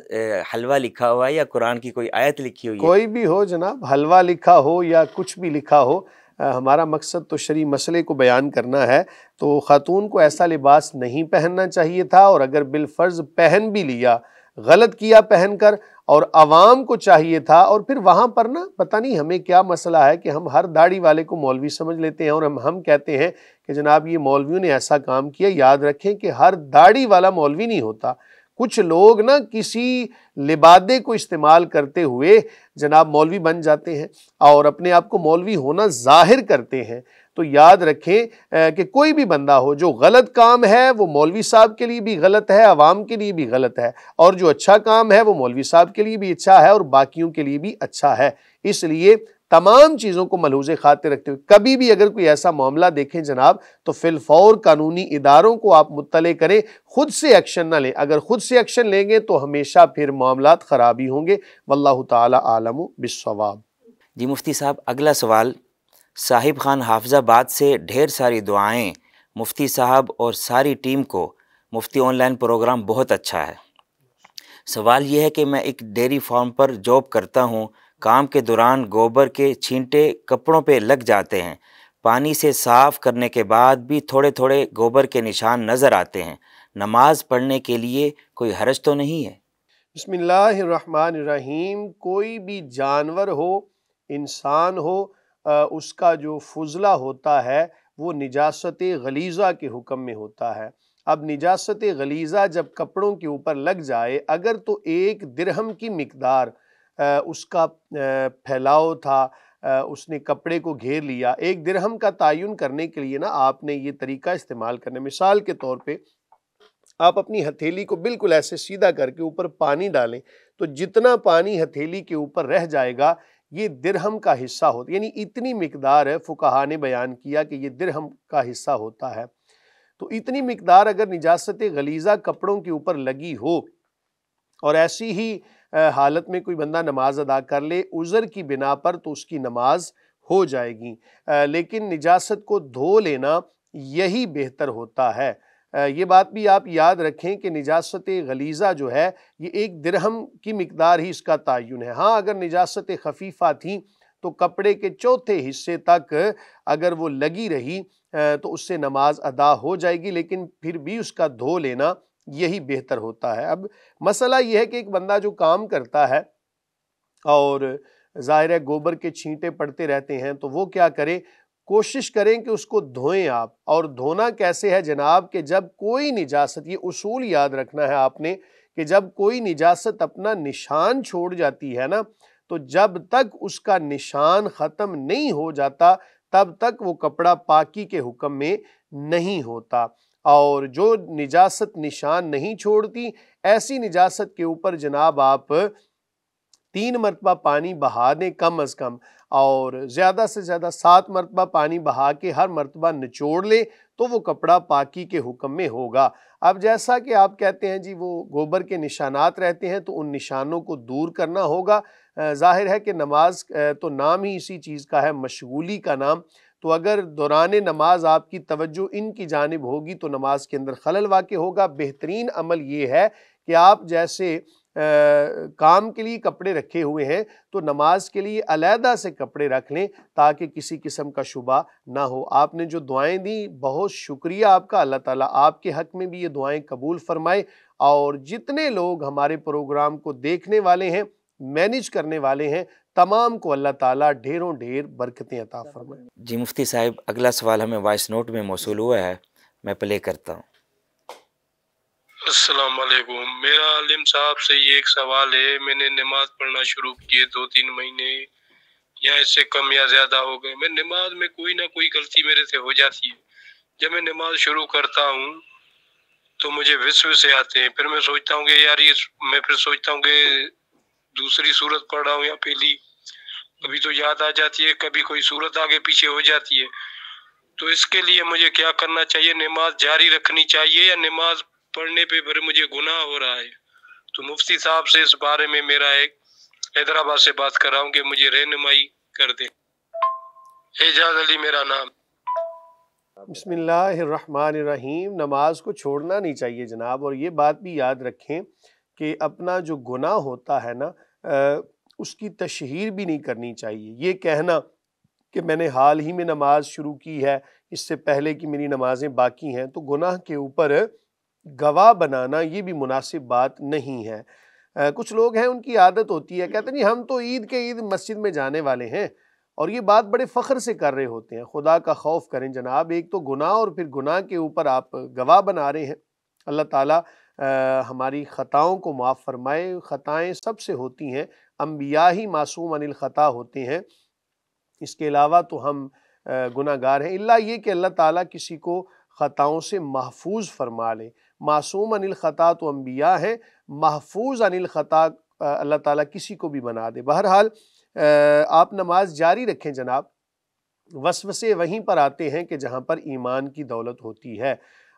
حلوہ لکھا ہوا ہے یا قرآن کی کوئی آیت لکھی ہوئی ہے۔ کوئی بھی ہو جناب، حلوہ لکھا ہو یا کچھ بھی لکھا ہو، ہمارا مقصد تو شرعی مسئلے کو بیان کرنا ہے۔ تو خاتون کو ایسا لباس نہیں پہننا چاہیے تھا، اور اگر بالفرض پہن بھی لیا غلط کیا پہن کر، اور عوام کو چاہیے تھا، اور پھر وہاں پر نا پتہ نہیں ہمیں کیا مسئلہ ہے کہ ہم ہر داڑھی والے کو مولوی سمجھ لیتے ہیں، اور ہم کہتے ہیں کہ جناب یہ مولویوں نے ایسا کام کیا۔ یاد رکھیں کہ ہر داڑھی والا مولوی نہیں ہوتا، کچھ لوگ نا کسی لبادے کو استعمال کرتے ہوئے جناب مولوی بن جاتے ہیں اور اپنے آپ کو مولوی ہونا ظاہر کرتے ہیں۔ تو یاد رکھیں کہ کوئی بھی بندہ ہو جو غلط کام ہے وہ مولوی صاحب کے لیے بھی غلط ہے، عوام کے لیے بھی غلط ہے، اور جو اچھا کام ہے وہ مولوی صاحب کے لیے بھی اچھا ہے اور باقیوں کے لیے بھی اچھا ہے۔ اس لیے تمام چیزوں کو ملحوظ خاطر رکھتے ہوئے کبھی بھی اگر کوئی ایسا معاملہ دیکھیں جناب تو فی الفور قانونی اداروں کو آپ مطلع کریں، خود سے ایکشن نہ لیں۔ اگر خود سے ایکشن لیں گے تو ہمیشہ پھر معاملات خراب ہی ہوں گے۔ واللہ تعالی عالم بالصواب۔ جی مفتی صاحب، اگلا سوال صاحب خان حافظ آباد سے، ڈھیر ساری دعائیں مفتی صاحب اور ساری ٹیم کو، مفتی آن لائن پروگرام بہت اچھا ہے۔ سوال یہ ہے کہ میں ایک ڈیری فارم پر جاب کرتا ہوں، کام کے دوران گوبر کے چھینٹے کپڑوں پہ لگ جاتے ہیں، پانی سے صاف کرنے کے بعد بھی تھوڑے تھوڑے گوبر کے نشان نظر آتے ہیں، نماز پڑھنے کے لیے کوئی حرج تو نہیں ہے؟ بسم اللہ الرحمن الرحیم۔ کوئی بھی جانور ہو، انسان ہو، اس کا جو فضلہ ہوتا ہے وہ نجاست غلیظہ کے حکم میں ہوتا ہے۔ اب نجاست غلیظہ جب کپڑوں کے اوپر لگ جائے، اگر تو 1 درہم کی مقدار اس کا پھیلاؤ تھا، اس نے کپڑے کو گھیر لیا، 1 درہم کا تعین کرنے کے لیے نا آپ نے یہ طریقہ استعمال کرنا۔ مثال کے طور پہ آپ اپنی ہتھیلی کو بالکل ایسے سیدھا کر کے اوپر پانی ڈالیں تو جتنا پانی ہتھیلی کے اوپر رہ جائے گا یہ درہم کا حصہ ہوتا ہے، یعنی اتنی مقدار فقہا نے بیان کیا کہ یہ درہم کا حصہ ہوتا ہے۔ تو اتنی مقدار اگر نجاست غلیظہ کپڑوں کے اوپر لگی ہو اور ایسی ہی حالت میں کوئی بندہ نماز ادا کر لے عذر کی بنا پر تو اس کی نماز ہو جائے گی، لیکن نجاست کو دھو لینا یہی بہتر ہوتا ہے۔ یہ بات بھی آپ یاد رکھیں کہ نجاست غلیظہ جو ہے یہ 1 درہم کی مقدار ہی اس کا تعین ہے۔ ہاں اگر نجاست خفیفہ تھی تو کپڑے کے چوتھے حصے تک اگر وہ لگی رہی تو اس سے نماز ادا ہو جائے گی، لیکن پھر بھی اس کا دھو لینا یہی بہتر ہوتا ہے۔ اب مسئلہ یہ ہے کہ ایک بندہ جو کام کرتا ہے اور ظاہر ہے گوبر کے چھینٹے پڑتے رہتے ہیں تو وہ کیا کرے، کوشش کریں کہ اس کو دھوئیں آپ۔ اور دھونا کیسے ہے جناب کہ جب کوئی نجاست، یہ اصول یاد رکھنا ہے آپ نے کہ جب کوئی نجاست اپنا نشان چھوڑ جاتی ہے نا تو جب تک اس کا نشان ختم نہیں ہو جاتا تب تک وہ کپڑا پاکی کے حکم میں نہیں ہوتا۔ اور جو نجاست نشان نہیں چھوڑتی ایسی نجاست کے اوپر جناب آپ 3 مرتبہ پانی بہا دیں کم از کم، اور زیادہ سے زیادہ 7 مرتبہ پانی بہا کے ہر مرتبہ نچوڑ لیں تو وہ کپڑا پاکی کے حکم میں ہوگا۔ اب جیسا کہ آپ کہتے ہیں جی وہ گوبر کے نشانات رہتے ہیں تو ان نشانوں کو دور کرنا ہوگا۔ ظاہر ہے کہ نماز تو نام ہی اسی چیز کا ہے، مشغولی کا نام، تو اگر دوران نماز آپ کی توجہ ان کی جانب ہوگی تو نماز کے اندر خلل واقع ہوگا۔ بہترین عمل یہ ہے کہ آپ جیسے کام کے لیے کپڑے رکھے ہوئے ہیں تو نماز کے لیے علیحدہ سے کپڑے رکھ لیں تاکہ کسی قسم کا شبہ نہ ہو۔ آپ نے جو دعائیں دی بہت شکریہ آپ کا، اللہ تعالیٰ آپ کے حق میں بھی یہ دعائیں قبول فرمائے، اور جتنے لوگ ہمارے پروگرام کو دیکھنے والے ہیں، مینیج کرنے والے ہیں، تمام کو اللہ تعالیٰ ڈھیروں ڈھیر برکتیں عطا فرمائے۔ جی مفتی صاحب، اگلا سوال ہمیں وائس نوٹ میں موصول ہوا ہے، میں پلے کرتا ہوں۔ السلام علیکم، میرا عالم صاحب سے یہ ایک سوال ہے۔ میں نے نماز پڑھنا شروع کیے 2-3 مہینے یا اس سے کم یا زیادہ ہو گئے، میں نماز میں کوئی نہ کوئی غلطی میرے سے ہو جاتی ہے۔ جب میں نماز شروع کرتا ہوں تو مجھے وسوسے آتے ہیں، پھر میں سوچتا ہوں کہ یار میں پھر سوچتا ہوں کہ دوسری صورت پڑھ رہا ہوں یا پہلی، کبھی تو یاد آ جاتی ہے، کبھی کوئی صورت آگے پیچھے ہو جاتی ہے۔ تو اس کے لیے مجھے کیا کرنا چاہیے؟ نماز جاری رکھنی چاہیے یا نماز پڑھنے پہ پھر مجھے گناہ ہو رہا ہے؟ تو مفتی صاحب سے اس بارے میں میرا ایک حیدرآباد سے بات کر رہا ہوں کہ مجھے رہنمائی کر دیں۔ اعجاز علی میرا نام۔ بسم اللہ الرحمن الرحیم۔ نماز کو چھوڑنا نہیں چاہیے جناب، اور یہ بات بھی یاد رکھیں کہ اپنا جو گناہ ہوتا ہے نا اس کی تشہیر بھی نہیں کرنی چاہیے۔ یہ کہنا کہ میں نے حال ہی میں نماز شروع کی ہے، اس سے پہلے کی میری نمازیں باقی ہیں، تو گناہ کے اوپر گواہ بنانا یہ بھی مناسب بات نہیں ہے۔ کچھ لوگ ہیں ان کی عادت ہوتی ہے، کہتے ہیں نہیں ہم تو عید کے عید مسجد میں جانے والے ہیں، اور یہ بات بڑے فخر سے کر رہے ہوتے ہیں۔ خدا کا خوف کریں جناب، ایک تو گناہ اور پھر گناہ کے اوپر آپ گواہ بنا رہے ہیں۔ اللہ تعالیٰ ہماری خطاؤں کو معاف فرمائے۔ خطائیں سب سے ہوتی ہیں، انبیاء ہی معصوم عن الخطا ہوتے ہیں، اس کے علاوہ تو ہم گناہ گار ہیں، الا یہ کہ اللہ تعالیٰ کسی کو خطاؤں سے محفوظ فرما لے۔ معصوم عن الخطا تو انبیاء ہیں، محفوظ عن الخطا اللہ تعالیٰ کسی کو بھی بنا دے۔ بہرحال آپ نماز جاری رکھیں جناب، وسوسے وہیں پر آتے ہیں کہ جہاں پر ایمان کی دولت ہوتی ہے،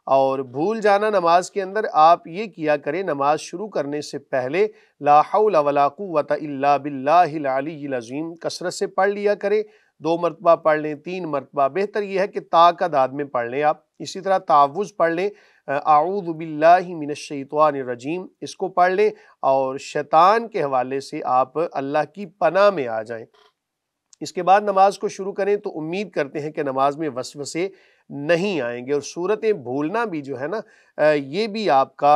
اور بھول جانا نماز کے اندر آپ یہ کیا کریں، نماز شروع کرنے سے پہلے لا حول ولا قوت الا باللہ العلی العظیم کثرت سے پڑھ لیا کریں، 2 مرتبہ پڑھ لیں، 3 مرتبہ، بہتر یہ ہے کہ تا کا داد میں پڑھ لیں آپ۔ اسی طرح تعوذ پڑھ لیں، اعوذ باللہ من الشیطان الرجیم، اس کو پڑھ لیں، اور شیطان کے حوالے سے آپ اللہ کی پناہ میں آ جائیں۔ اس کے بعد نماز کو شروع کریں تو امید کرتے ہیں کہ نماز میں وسوسے نہیں آئیں گے، اور صورتیں بھولنا بھی جو ہے نا یہ بھی آپ کا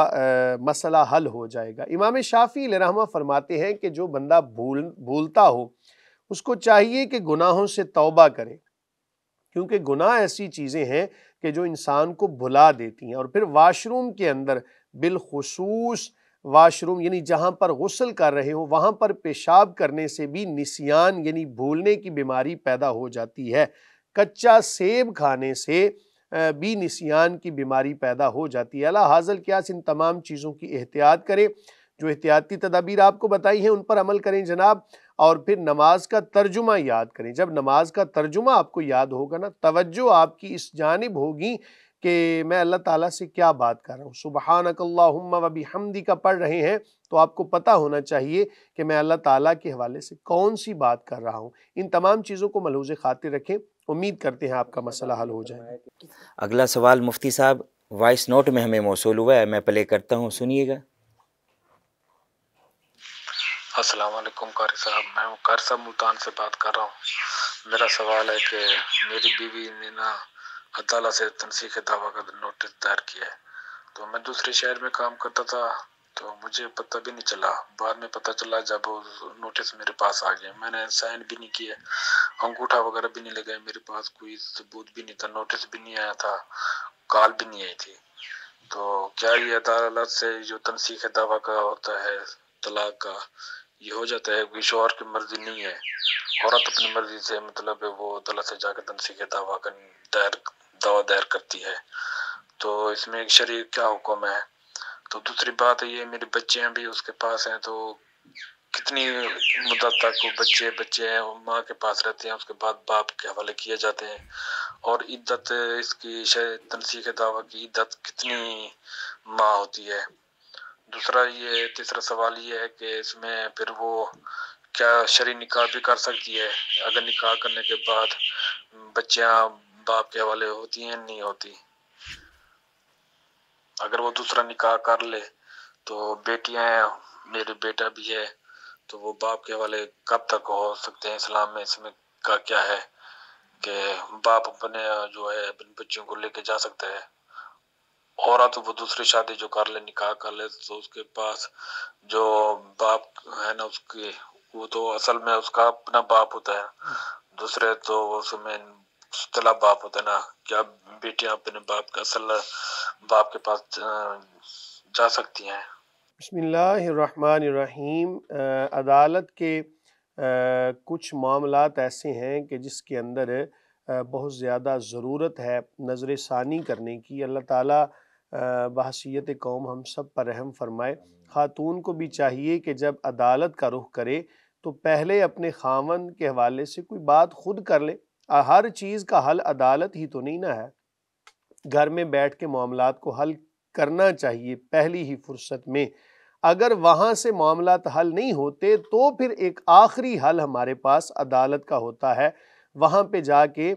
مسئلہ حل ہو جائے گا۔ امام شافعی علیہ رحمہ فرماتے ہیں کہ جو بندہ بھولتا ہو اس کو چاہیے کہ گناہوں سے توبہ کرے، کیونکہ گناہ ایسی چیزیں ہیں کہ جو انسان کو بھلا دیتی ہیں، اور پھر واش روم کے اندر بالخصوص واش روم یعنی جہاں پر غسل کر رہے ہو وہاں پر پیشاب کرنے سے بھی نسیان یعنی بھولنے کی بیماری پیدا ہو جاتی ہے۔ کچا سیب کھانے سے بھی نسیان کی بیماری پیدا ہو جاتی ہے۔ اللہ حاصل کیا ان تمام چیزوں کی احتیاط کریں، جو احتیاطی تدابیر آپ کو بتائی ہیں ان پر عمل کریں جناب، اور پھر نماز کا ترجمہ یاد کریں۔ جب نماز کا ترجمہ آپ کو یاد ہوگا نا، توجہ آپ کی اس جانب ہوگی کہ میں اللہ تعالیٰ سے کیا بات کر رہا ہوں۔ سبحانک اللہم و بحمدک پڑھ رہے ہیں تو آپ کو پتہ ہونا چاہیے کہ میں اللہ تعالیٰ کے حوالے سے کون سی بات کر رہا ہوں۔ ان تمام چیزوں کو ملحوظ خاطر رکھیں، امید کرتے ہیں آپ کا مسئلہ حل ہو جائے گا۔ اگلا سوال مفتی صاحب وائس نوٹ میں ہمیں موصول ہوا ہے، میں پلے کرتا ہوں، سنیے گا۔ السلام علیکم قاری صاحب، میں قاری صاحب ملتان سے بات کر رہا ہوں۔ میرا سوال ہے کہ میری بیوی نے نا عدالت سے تنسیخ دعویٰ کا نوٹس دائر کیا ہے، تو میں دوسرے شہر میں کام کرتا تھا تو مجھے پتہ بھی نہیں چلا، بعد میں پتہ چلا جب نوٹس میرے پاس آ گئے، میں نے سائن بھی نہیں کیے، انگوٹھا وغیرہ بھی نہیں لگائے، میرے پاس کوئی ثبوت بھی نہیں تھا، نوٹس بھی نہیں آیا تھا، کال بھی نہیں آئی تھی، تو کیا یہ عدالت سے جو تنسیخ دعویٰ کا ہوتا ہے طلاق کا یہ ہو جاتا ہے؟ کوئی شوہر کی مرضی نہیں ہے، عورت اپنی مرضی سے مطلب وہ عدالت سے جا کے تنسیخ دعویٰ کا دعویٰ دائر کرتی ہے، تو اس میں ایک شرعی کیا حکم ہے؟ تو دوسری بات یہ میرے بچے ہیں بھی اس کے پاس ہیں، تو کتنی مدت تک وہ بچے ہیں وہ ماں کے پاس رہتے ہیں، اس کے بعد باپ کے حوالے کیے جاتے ہیں، اور عدت اس کی تنسیخ دعویٰ کی عدت کتنی ماہ ہوتی ہے؟ تیسرا سوال یہ ہے کہ اس میں پھر وہ کیا شرعی نکاح بھی کر سکتی ہے؟ اگر نکاح کرنے کے بعد بچیاں باپ کے حوالے ہوتی ہیں نہیں ہوتی؟ اگر وہ دوسرا نکاح کر لے تو بیٹیاں ہیں، میرے بیٹا بھی ہے، تو وہ باپ کے حوالے کب تک ہو سکتے ہیں؟ اسلام میں اس میں کا کیا ہے کہ باپ اپنے جو ہے اپنے بچوں کو لے کے جا سکتا ہے؟ عورت وہ دوسری شادی جو کر لے نکاح کر لے تو اس کے پاس جو باپ ہے نا اس کے وہ تو اصل میں اس کا اپنا باپ ہوتا ہے، دوسرے تو اس میں اصطلاح باپ ہوتا ہے نا، کیا بیٹیاں اپنے باپ کا اصل باپ کے پاس جا سکتی ہیں؟ بسم اللہ الرحمن الرحیم۔ عدالت کے کچھ معاملات ایسے ہیں کہ جس کے اندر بہت زیادہ ضرورت ہے نظر ثانی کرنے کی۔ اللہ تعالیٰ بحیثیت قوم ہم سب پر رحم فرمائے۔ خاتون کو بھی چاہیے کہ جب عدالت کا رخ کرے تو پہلے اپنے خاوند کے حوالے سے کوئی بات خود کر لے۔ ہر چیز کا حل عدالت ہی تو نہیں نہ ہے، گھر میں بیٹھ کے معاملات کو حل کرنا چاہیے پہلی ہی فرصت میں۔ اگر وہاں سے معاملات حل نہیں ہوتے تو پھر ایک آخری حل ہمارے پاس عدالت کا ہوتا ہے، وہاں پہ جا کے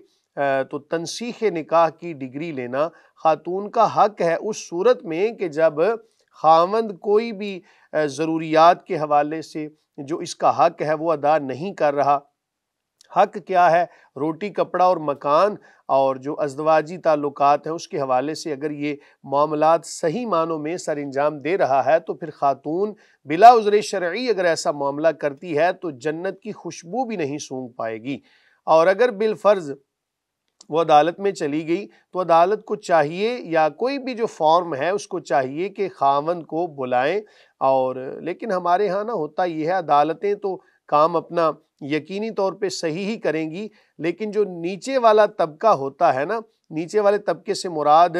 تو تنسیخ نکاح کی ڈگری لینا خاتون کا حق ہے اس صورت میں کہ جب خاوند کوئی بھی ضروریات کے حوالے سے جو اس کا حق ہے وہ ادا نہیں کر رہا، حق کیا ہے، روٹی کپڑا اور مکان اور جو ازدواجی تعلقات ہیں اس کے حوالے سے اگر یہ معاملات صحیح معنوں میں سر انجام دے رہا ہے تو پھر خاتون بلا عذر شرعی اگر ایسا معاملہ کرتی ہے تو جنت کی خوشبو بھی نہیں سونگھ پائے گی۔ اور اگر بالفرض وہ عدالت میں چلی گئی تو عدالت کو چاہیے یا کوئی بھی جو فارم ہے اس کو چاہیے کہ خاوند کو بلائیں، اور لیکن ہمارے ہاں نا ہوتا یہ ہے عدالتیں تو کام اپنا یقینی طور پہ صحیح ہی کریں گی، لیکن جو نیچے والا طبقہ ہوتا ہے نا، نیچے والے طبقے سے مراد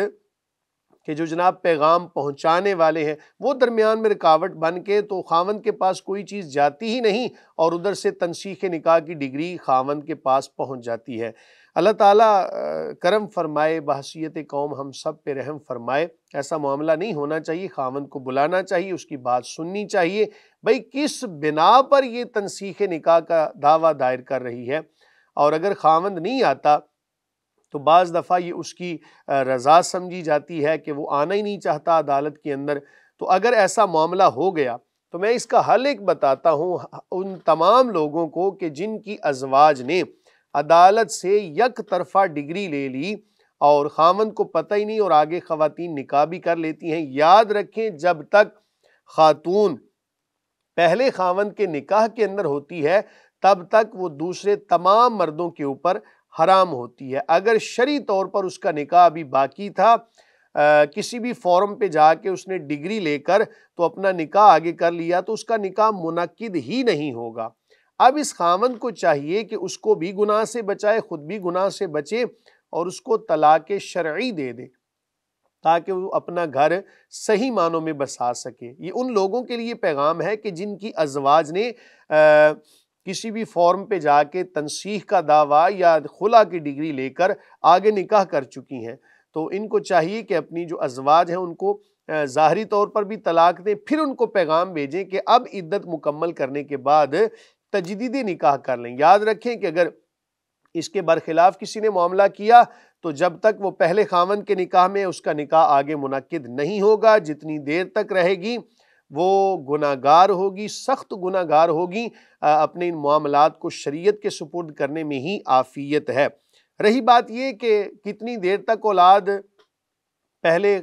کہ جو جناب پیغام پہنچانے والے ہیں وہ درمیان میں رکاوٹ بن کے تو خاوند کے پاس کوئی چیز جاتی ہی نہیں، اور ادھر سے تنسیخ نکاح کی ڈگری خاوند کے پاس پہنچ جاتی ہے۔ اللہ تعالیٰ کرم فرمائے، بحیثیت قوم ہم سب پہ رحم فرمائے۔ ایسا معاملہ نہیں ہونا چاہیے، خاوند کو بلانا چاہیے، اس کی بات سننی چاہیے، بھئی کس بنا پر یہ تنسیخ نکاح کا دعویٰ دائر کر رہی ہے، اور اگر خاوند نہیں آتا تو بعض دفعہ یہ اس کی رضا سمجھی جاتی ہے کہ وہ آنا ہی نہیں چاہتا عدالت کے اندر۔ تو اگر ایسا معاملہ ہو گیا تو میں اس کا حل ایک بتاتا ہوں ان تمام لوگوں کو کہ جن کی ازواج نے عدالت سے یک طرفہ ڈگری لے لی اور خاوند کو پتہ ہی نہیں اور آگے خواتین نکاح بھی کر لیتی ہیں۔ یاد رکھیں جب تک خاتون پہلے خاوند کے نکاح کے اندر ہوتی ہے تب تک وہ دوسرے تمام مردوں کے اوپر حرام ہوتی ہے۔ اگر شرعی طور پر اس کا نکاح ابھی باقی تھا، کسی بھی فورم پہ جا کے اس نے ڈگری لے کر تو اپنا نکاح آگے کر لیا تو اس کا نکاح منعقد ہی نہیں ہوگا۔ اب اس خاوند کو چاہیے کہ اس کو بھی گناہ سے بچائے، خود بھی گناہ سے بچے اور اس کو طلاق شرعی دے دے تاکہ وہ اپنا گھر صحیح معنوں میں بسا سکے۔ یہ ان لوگوں کے لیے پیغام ہے کہ جن کی ازواج نے کسی بھی فارم پہ جا کے تنسیخ کا دعویٰ یا خلا کی ڈگری لے کر آگے نکاح کر چکی ہیں، تو ان کو چاہیے کہ اپنی جو ازواج ہیں ان کو ظاہری طور پر بھی طلاق دیں، پھر ان کو پیغام بھیجیں کہ اب عدت مکمل کرنے کے بعد تجدید نکاح کر لیں۔ یاد رکھیں کہ اگر اس کے برخلاف کسی نے معاملہ کیا تو جب تک وہ پہلے خاوند کے نکاح میں اس کا نکاح آگے منعقد نہیں ہوگا، جتنی دیر تک رہے گی وہ گناہگار ہوگی، سخت گناہگار ہوگی۔ اپنے ان معاملات کو شریعت کے سپرد کرنے میں ہی عافیت ہے۔ رہی بات یہ کہ کتنی دیر تک اولاد پہلے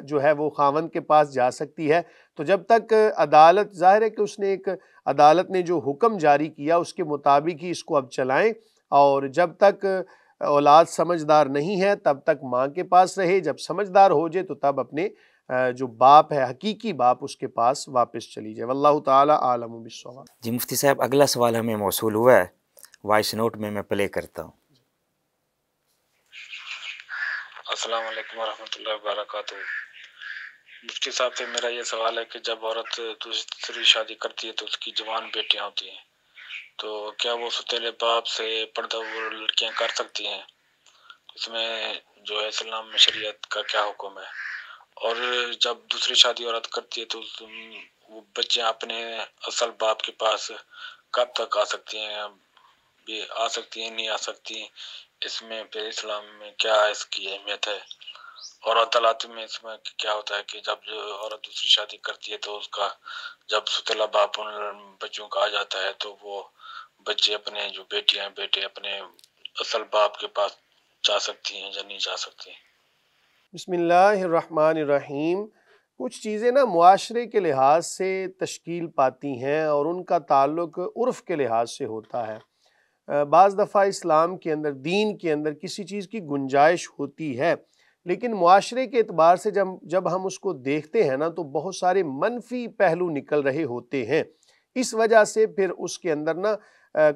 جو ہے وہ خاوند کے پاس جا سکتی ہے، تو جب تک عدالت، ظاہر ہے کہ اس نے ایک عدالت نے جو حکم جاری کیا اس کے مطابق ہی اس کو اب چلائیں، اور جب تک اولاد سمجھدار نہیں ہے تب تک ماں کے پاس رہے، جب سمجھدار ہو جائے تو تب اپنے جو باپ ہے، حقیقی باپ، اس کے پاس واپس چلی جائے۔ واللہ تعالی عالم بالصواب۔ جی مفتی صاحب، اگلا سوال ہمیں موصول ہوا ہے، وائس نوٹ میں پلے کرتا ہوں۔ السلام علیکم ورحمۃ اللہ وبرکاتہ۔ مفتی صاحب سے میرا یہ سوال ہے کہ جب عورت دوسری شادی کرتی ہے تو اس کی جوان بیٹیاں ہوتی ہیں، تو کیا وہ ستیلے باپ سے پردہ وہ لڑکیاں کر سکتی ہیں؟ اس میں جو ہے اسلام میں شریعت کا کیا حکم ہے؟ اور جب دوسری شادی عورت کرتی ہے تو وہ بچے اپنے اصل باپ کے پاس کب تک آ سکتی ہیں؟ بھی آ سکتی ہیں، نہیں آ سکتی؟ اس میں پھر اسلام میں کیا اس کی اہمیت ہے؟ اور عدالت میں اس میں کیا ہوتا ہے کہ جب جو عورت دوسری شادی کرتی ہے تو اس کا جب ستیلا باپ ان بچوں کا آ جاتا ہے تو وہ بچے اپنے جو بیٹیاں بیٹے اپنے اصل باپ کے پاس جا سکتی ہیں یا نہیں جا سکتی؟ بسم اللہ الرحمن الرحیم۔ کچھ چیزیں نا معاشرے کے لحاظ سے تشکیل پاتی ہیں اور ان کا تعلق عرف کے لحاظ سے ہوتا ہے۔ بعض دفعہ اسلام کے اندر، دین کے اندر کسی چیز کی گنجائش ہوتی ہے، لیکن معاشرے کے اعتبار سے جب ہم اس کو دیکھتے ہیں نا تو بہت سارے منفی پہلو نکل رہے ہوتے ہیں۔ اس وجہ سے پھر اس کے اندر نا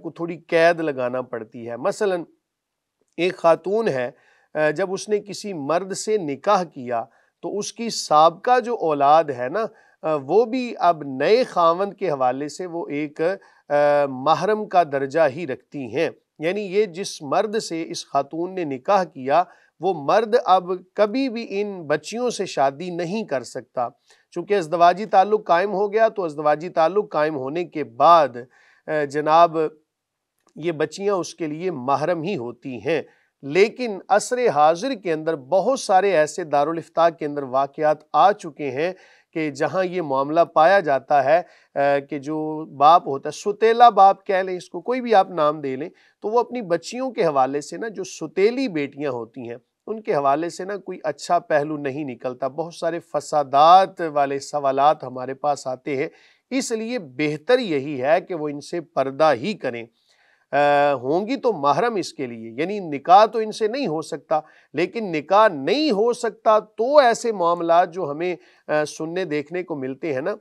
کو تھوڑی قید لگانا پڑتی ہے۔ مثلا ایک خاتون ہے، جب اس نے کسی مرد سے نکاح کیا تو اس کی سابقہ جو اولاد ہے نا وہ بھی اب نئے خاوند کے حوالے سے وہ ایک محرم کا درجہ ہی رکھتی ہیں، یعنی یہ جس مرد سے اس خاتون نے نکاح کیا وہ مرد اب کبھی بھی ان بچیوں سے شادی نہیں کر سکتا، چونکہ ازدواجی تعلق قائم ہو گیا۔ تو ازدواجی تعلق قائم ہونے کے بعد جناب یہ بچیاں اس کے لیے محرم ہی ہوتی ہیں۔ لیکن عصر حاضر کے اندر بہت سارے ایسے دارالافتاء کے اندر واقعات آ چکے ہیں کہ جہاں یہ معاملہ پایا جاتا ہے کہ جو باپ ہوتا ہے، ستیلا باپ کہہ لیں اس کو، کوئی بھی آپ نام دے لیں، تو وہ اپنی بچیوں کے حوالے سے نا، جو ستیلی بیٹیاں ہوتی ہیں ان کے حوالے سے نا کوئی اچھا پہلو نہیں نکلتا، بہت سارے فسادات والے سوالات ہمارے پاس آتے ہیں۔ اس لیے بہتر یہی ہے کہ وہ ان سے پردہ ہی کریں، ہوں گی تو محرم اس کے لیے، یعنی نکاح تو ان سے نہیں ہو سکتا، لیکن نکاح نہیں ہو سکتا تو ایسے معاملات جو ہمیں سننے دیکھنے کو ملتے ہیں نا،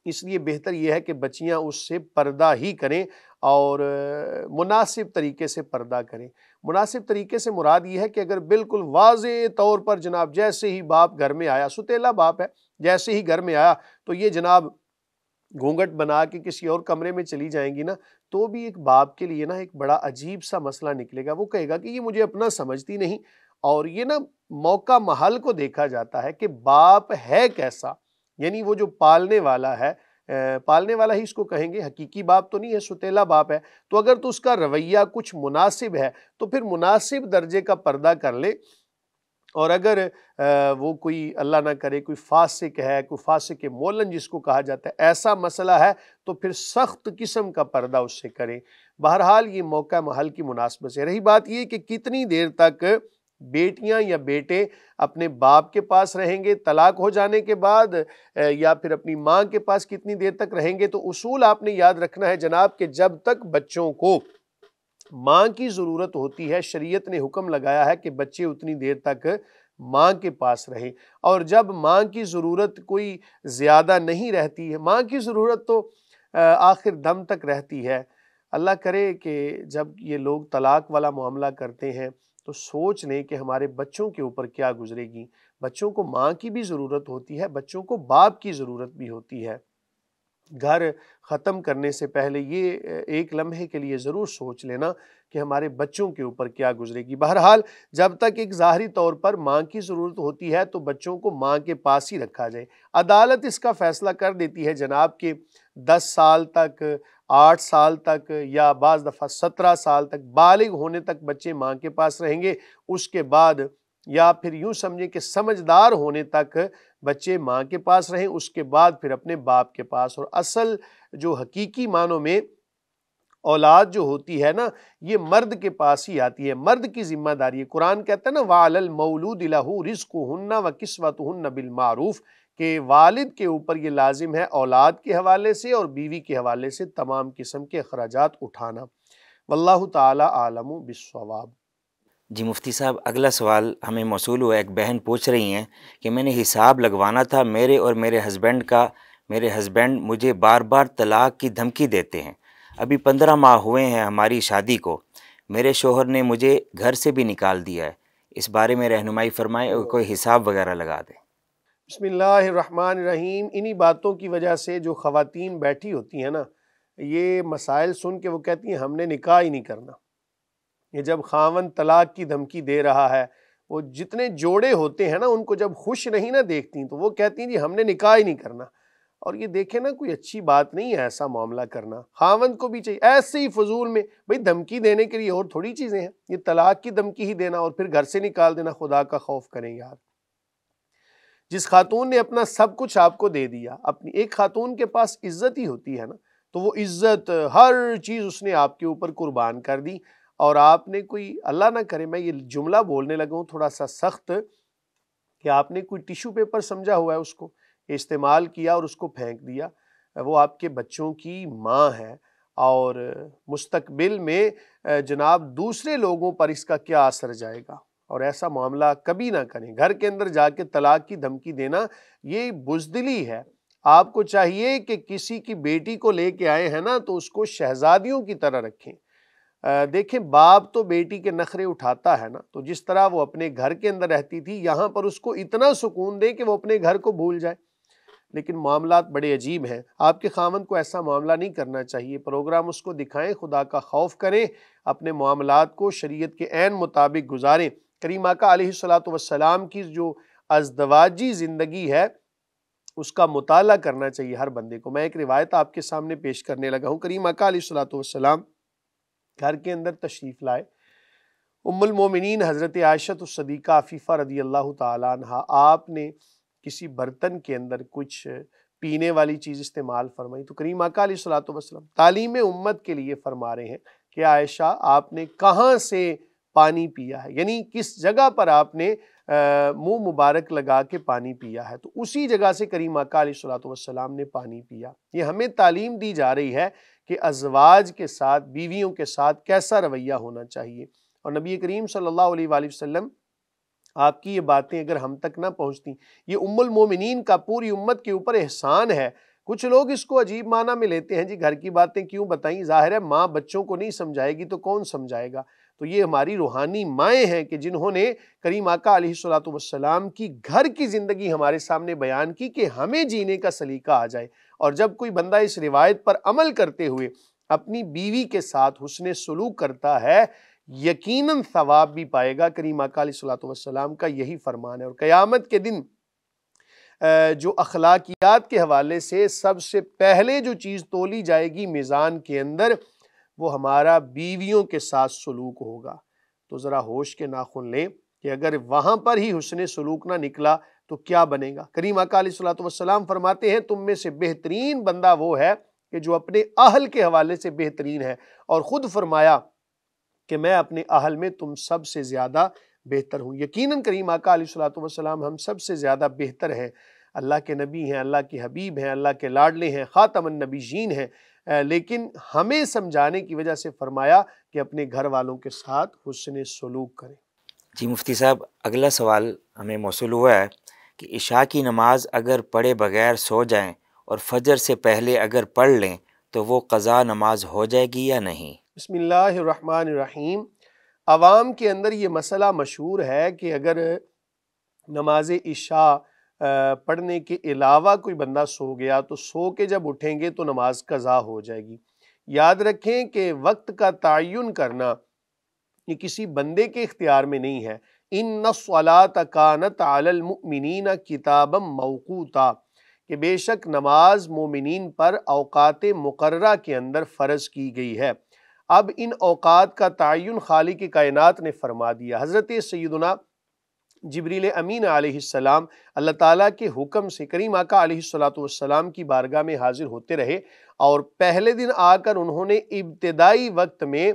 اس لیے بہتر یہ ہے کہ بچیاں اس سے پردہ ہی کریں اور مناسب طریقے سے پردہ کریں۔ مناسب طریقے سے مراد یہ ہے کہ اگر بالکل واضح طور پر جناب جیسے ہی باپ گھر میں آیا، ستیلا باپ ہے، جیسے ہی گھر میں آیا تو یہ جناب گھونگھٹ بنا کے کسی اور کمرے میں چلی جائیں گی نا، تو بھی ایک باپ کے لیے نا ایک بڑا عجیب سا مسئلہ نکلے گا۔ وہ کہے گا کہ یہ مجھے اپنا سمجھتی نہیں، اور یہ نا موقع محل کو دیکھا جاتا ہے کہ باپ ہے کیسا، یعنی وہ جو پالنے والا ہے، پالنے والا ہی اس کو کہیں گے، حقیقی باپ تو نہیں ہے، ستیلا باپ ہے، تو اگر تو اس کا رویہ کچھ مناسب ہے تو پھر مناسب درجے کا پردہ کر لے، اور اگر وہ کوئی اللہ نہ کرے کوئی فاسق ہے، کوئی فاسق مولن جس کو کہا جاتا ہے، ایسا مسئلہ ہے تو پھر سخت قسم کا پردہ اس سے کریں۔ بہرحال یہ موقع محل کی مناسبت سے۔ رہی بات یہ کہ کتنی دیر تک بیٹیاں یا بیٹے اپنے باپ کے پاس رہیں گے طلاق ہو جانے کے بعد، یا پھر اپنی ماں کے پاس کتنی دیر تک رہیں گے، تو اصول آپ نے یاد رکھنا ہے جناب کہ جب تک بچوں کو ماں کی ضرورت ہوتی ہے، شریعت نے حکم لگایا ہے کہ بچے اتنی دیر تک ماں کے پاس رہیں، اور جب ماں کی ضرورت کوئی زیادہ نہیں رہتی ہے، ماں کی ضرورت تو آخر دم تک رہتی ہے۔ اللہ کرے کہ جب یہ لوگ طلاق والا معاملہ کرتے ہیں تو سوچ لیں کہ ہمارے بچوں کے اوپر کیا گزرے گی۔ بچوں کو ماں کی بھی ضرورت ہوتی ہے، بچوں کو باپ کی ضرورت بھی ہوتی ہے۔ گھر ختم کرنے سے پہلے یہ ایک لمحے کے لیے ضرور سوچ لینا کہ ہمارے بچوں کے اوپر کیا گزرے گی۔ بہرحال جب تک ایک ظاہری طور پر ماں کی ضرورت ہوتی ہے تو بچوں کو ماں کے پاس ہی رکھا جائے۔ عدالت اس کا فیصلہ کر دیتی ہے جناب کہ 10 سال تک، 8 سال تک، یا بعض دفعہ 17 سال تک، بالغ ہونے تک بچے ماں کے پاس رہیں گے، اس کے بعد یا پھر یوں سمجھیں کہ سمجھدار ہونے تک بچے ماں کے پاس رہیں، اس کے بعد پھر اپنے باپ کے پاس۔ اور اصل جو حقیقی معنوں میں اولاد جو ہوتی ہے نا، یہ مرد کے پاس ہی آتی ہے، مرد کی ذمہ داری ہے۔ قرآن کہتا ہے نا وَعَلَى الْمَوْلُودِ لَهُ رِزْقُهُنَّ وَكِسْوَتُهُنَّ بِالْمَعْرُوفِ، کہ والد کے اوپر یہ لازم ہے اولاد کے حوالے سے اور بیوی کے حوالے سے تمام قسم کے اخراجات اٹھانا۔ واللہ تعالی عالم بالصواب۔ جی مفتی صاحب، اگلا سوال ہمیں موصول ہوا، ایک بہن پوچھ رہی ہیں کہ میں نے حساب لگوانا تھا میرے اور میرے ہسبینڈ مجھے بار بار طلاق کی دھمکی دیتے ہیں، ابھی 15 ماہ ہوئے ہیں ہماری شادی کو، میرے شوہر نے مجھے گھر سے بھی نکال دیا ہے، اس بارے میں رہنمائی فرمائیں اور کوئی حساب وغیرہ لگا دیں۔ بسم اللہ الرحمن الرحیم۔ انہی باتوں کی وجہ سے جو خواتین بیٹھی ہوتی ہیں نا، یہ مسائل سن کے وہ کہتی ہیں ہم نے نکاح ہی نہیں کرنا۔ یہ جب خاوند طلاق کی دھمکی دے رہا ہے، وہ جتنے جوڑے ہوتے ہیں نا ان کو جب خوش نہیں نہ دیکھتی تو وہ کہتی ہیں جی ہم نے نکاح ہی نہیں کرنا۔ اور یہ دیکھیں نا کوئی اچھی بات نہیں ہے ایسا معاملہ کرنا، خاوند کو بھی چاہیے ایسے ہی فضول میں، بھئی دھمکی دینے کے لیے اور تھوڑی چیزیں ہیں، یہ طلاق کی دھمکی ہی دینا اور پھر گھر سے نکال دینا، خدا کا خوف کریں یار۔ جس خاتون نے اپنا سب کچھ آپ کو دے دیا، اپنی ایک خاتون کے پاس عزت ہی ہوتی ہے نا، تو وہ عزت ہر چیز اس نے آپ کے اوپر قربان کر دی، اور آپ نے کوئی اللہ نہ کرے میں یہ جملہ بولنے لگا ہوں تھوڑا سا سخت، کہ آپ نے کوئی ٹیشو پیپر سمجھا ہوا ہے اس کو استعمال کیا اور اس کو پھینک دیا۔ وہ آپ کے بچوں کی ماں ہے، اور مستقبل میں جناب دوسرے لوگوں پر اس کا کیا اثر جائے گا، اور ایسا معاملہ کبھی نہ کریں۔ گھر کے اندر جا کے طلاق کی دھمکی دینا یہ بزدلی ہے۔ آپ کو چاہیے کہ کسی کی بیٹی کو لے کے آئے ہیں نا تو اس کو شہزادیوں کی طرح رکھیں۔ دیکھیں باپ تو بیٹی کے نخرے اٹھاتا ہے نا، تو جس طرح وہ اپنے گھر کے اندر رہتی تھی یہاں پر اس کو اتنا سکون دے کہ وہ اپنے گھر کو بھول جائے۔ لیکن معاملات بڑے عجیب ہیں، آپ کے خاوند کو ایسا معاملہ نہیں کرنا چاہیے۔ پروگرام اس کو دکھائیں، خدا کا خوف کریں، اپنے معاملات کو شریعت کے عین مطابق گزاریں۔ کریم آقا علیہ السلام کی جو ازدواجی زندگی ہے اس کا مطالعہ کرنا چاہیے ہر بندے کو۔ میں ایک روایت آپ کے سامنے پیش کرنے لگا ہوں۔ کریم آقا علیہ السلام گھر کے اندر تشریف لائے، ام المومنین حضرت عائشہ الصدیقہ عفیفہ رضی اللہ تعالیٰ عنہ آپ نے کسی برتن کے اندر کچھ پینے والی چیز استعمال فرمائی تو کریم آقا علیہ الصلوۃ والسلام تعلیم امت کے لیے فرما رہے ہیں کہ عائشہ آپ نے کہاں سے پانی پیا ہے، یعنی کس جگہ پر آپ نے منہ مبارک لگا کے پانی پیا ہے، تو اسی جگہ سے کریم آقا علیہ الصلوۃ والسلام نے پانی پیا۔ یہ ہمیں تعلیم دی جا رہی ہے کہ ازواج کے ساتھ، بیویوں کے ساتھ کیسا رویہ ہونا چاہیے، اور نبی کریم صلی اللہ علیہ وآلہ وسلم آپ کی یہ باتیں اگر ہم تک نہ پہنچتی، یہ ام المومنین کا پوری امت کے اوپر احسان ہے۔ کچھ لوگ اس کو عجیب معنی میں لیتے ہیں، جی گھر کی باتیں کیوں بتائیں، ظاہر ہے ماں بچوں کو نہیں سمجھائے گی تو کون سمجھائے گا، تو یہ ہماری روحانی مائیں ہیں کہ جنہوں نے کریم آقا علیہ الصلوۃ والسلام کی گھر کی زندگی ہمارے سامنے بیان کی کہ ہمیں جینے کا سلیقہ آ جائے، اور جب کوئی بندہ اس روایت پر عمل کرتے ہوئے اپنی بیوی کے ساتھ حسن سلوک کرتا ہے یقیناً ثواب بھی پائے گا۔ کریم آقا علیہ الصلوۃ والسلام کا یہی فرمان ہے، اور قیامت کے دن جو اخلاقیات کے حوالے سے سب سے پہلے جو چیز تولی جائے گی میزان کے اندر، وہ ہمارا بیویوں کے ساتھ سلوک ہوگا۔ تو ذرا ہوش کے ناخن لیں کہ اگر وہاں پر ہی حسن سلوک نہ نکلا تو کیا بنے گا۔ کریم آقا علیہ الصلوۃ والسلام فرماتے ہیں تم میں سے بہترین بندہ وہ ہے کہ جو اپنے اہل کے حوالے سے بہترین ہے، اور خود فرمایا کہ میں اپنے اہل میں تم سب سے زیادہ بہتر ہوں۔ یقیناً کریم آقا علیہ الصلوۃ والسلام ہم سب سے زیادہ بہتر ہیں، اللہ کے نبی ہیں، اللہ کے حبیب ہیں، اللہ کے لاڈلے ہیں، خاتم النبیین ہیں، لیکن ہمیں سمجھانے کی وجہ سے فرمایا کہ اپنے گھر والوں کے ساتھ حسن سلوک کریں۔ جی مفتی صاحب، اگلا سوال ہمیں موصول ہوا ہے کہ عشاء کی نماز اگر پڑھے بغیر سو جائیں اور فجر سے پہلے اگر پڑھ لیں تو وہ قضا نماز ہو جائے گی یا نہیں؟ بسم اللہ الرحمن الرحیم۔ عوام کے اندر یہ مسئلہ مشہور ہے کہ اگر نماز عشاء پڑھنے کے علاوہ کوئی بندہ سو گیا تو سو کے جب اٹھیں گے تو نماز قضا ہو جائے گی۔ یاد رکھیں کہ وقت کا تعین کرنا یہ کسی بندے کے اختیار میں نہیں ہے۔ ان الصلاۃ کانت علی المؤمنین کتابا موقوتا، کہ بے شک نماز مومنین پر اوقات مقررہ کے اندر فرض کی گئی ہے۔ اب ان اوقات کا تعین خالق کائنات نے فرما دیا۔ حضرت سیدنا جبریل امین علیہ السلام اللہ تعالیٰ کے حکم سے کریم آقا علیہ الصلوۃ والسلام کی بارگاہ میں حاضر ہوتے رہے، اور پہلے دن آ کر انہوں نے ابتدائی وقت میں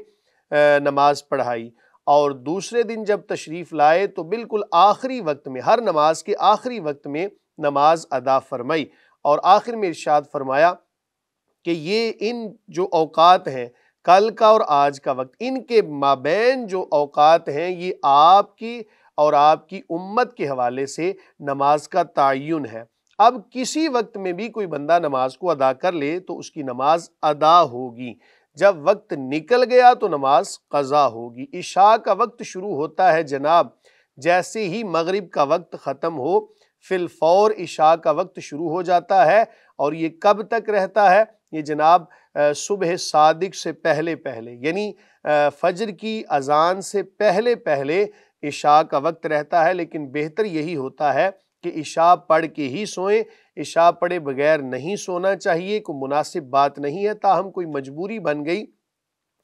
نماز پڑھائی، اور دوسرے دن جب تشریف لائے تو بالکل آخری وقت میں، ہر نماز کے آخری وقت میں نماز ادا فرمائی، اور آخر میں ارشاد فرمایا کہ یہ ان جو اوقات ہیں کل کا اور آج کا وقت، ان کے مابین جو اوقات ہیں یہ آپ کی اور آپ کی امت کے حوالے سے نماز کا تعین ہے۔ اب کسی وقت میں بھی کوئی بندہ نماز کو ادا کر لے تو اس کی نماز ادا ہوگی، جب وقت نکل گیا تو نماز قضا ہوگی۔ عشاء کا وقت شروع ہوتا ہے جناب جیسے ہی مغرب کا وقت ختم ہو، فی الفور عشاء کا وقت شروع ہو جاتا ہے، اور یہ کب تک رہتا ہے؟ یہ جناب صبح صادق سے پہلے پہلے، یعنی فجر کی اذان سے پہلے پہلے عشاء کا وقت رہتا ہے، لیکن بہتر یہی ہوتا ہے کہ عشاء پڑھ کے ہی سوئیں۔ عشاء پڑھے بغیر نہیں سونا چاہیے، کوئی مناسب بات نہیں ہے، تاہم کوئی مجبوری بن گئی،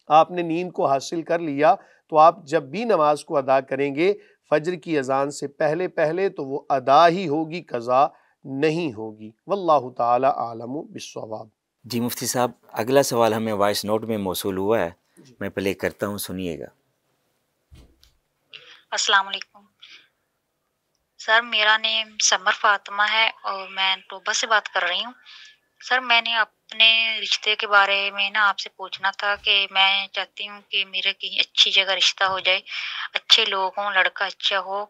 آپ نے نیند کو حاصل کر لیا، تو آپ جب بھی نماز کو ادا کریں گے فجر کی اذان سے پہلے پہلے تو وہ ادا ہی ہوگی، قضا نہیں ہوگی۔ واللہ تعالی اعلم بالصواب۔ جی مفتی صاحب، اگلا سوال ہمیں وائس نوٹ میں موصول ہوا ہے، میں پلے کرتا ہوں، سنیے گا۔ السلام علیکم سر، میرا نیم سمر فاطمہ ہے اور میں ٹوبہ سے بات کر رہی ہوں۔ سر میں نے اپنے رشتے کے بارے میں آپ سے پوچھنا تھا کہ میں چاہتی ہوں کہ میرے کہیں اچھی جگہ رشتہ ہو جائے، اچھے لوگ ہوں، لڑکا اچھا ہو،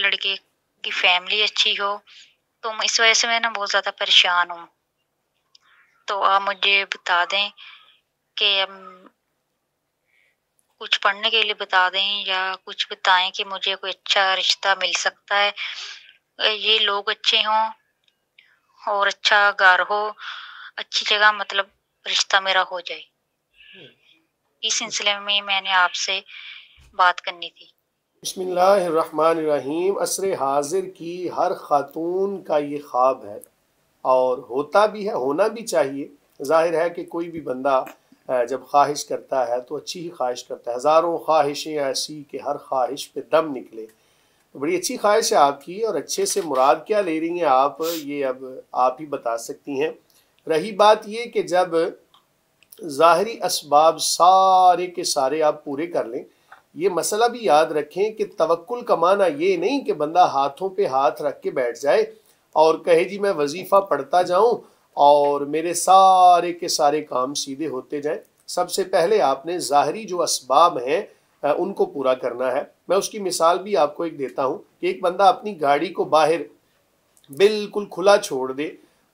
لڑکے کی فیملی اچھی ہو، تو اس وجہ سے میں بہت زیادہ پریشان ہوں، تو آپ مجھے بتا دیں کہ کچھ پڑھنے کے لیے بتا دیں یا کچھ بتائیں کہ مجھے کوئی اچھا رشتہ مل سکتا ہے، یہ لوگ اچھے ہوں اور اچھا گھر ہو، اچھی جگہ، مطلب رشتہ میرا ہو جائے۔ اس سلسلے میں نے آپ سے بات کرنی تھی۔ بسم اللہ الرحمن الرحیم۔ عصر حاضر کی ہر خاتون کا یہ خواب ہے، اور ہوتا بھی ہے، ہونا بھی چاہیے۔ ظاہر ہے کہ کوئی بھی بندہ جب خواہش کرتا ہے تو اچھی ہی خواہش کرتا ہے، ہزاروں خواہشیں ایسی کہ ہر خواہش پہ دم نکلے، بڑی اچھی خواہش ہے آپ کی، اور اچھے سے مراد کیا لے رہی ہیں آپ، یہ اب آپ ہی بتا سکتی ہیں۔ رہی بات یہ کہ جب ظاہری اسباب سارے کے سارے آپ پورے کر لیں، یہ مسئلہ بھی یاد رکھیں کہ توکل کا معنی یہ نہیں کہ بندہ ہاتھوں پہ ہاتھ رکھ کے بیٹھ جائے اور کہے جی میں وظیفہ پڑھتا جاؤں اور میرے سارے کے سارے کام سیدھے ہوتے جائیں۔ سب سے پہلے آپ نے ظاہری جو اسباب ہیں ان کو پورا کرنا ہے۔ میں اس کی مثال بھی آپ کو ایک دیتا ہوں کہ ایک بندہ اپنی گاڑی کو باہر بالکل کھلا چھوڑ دے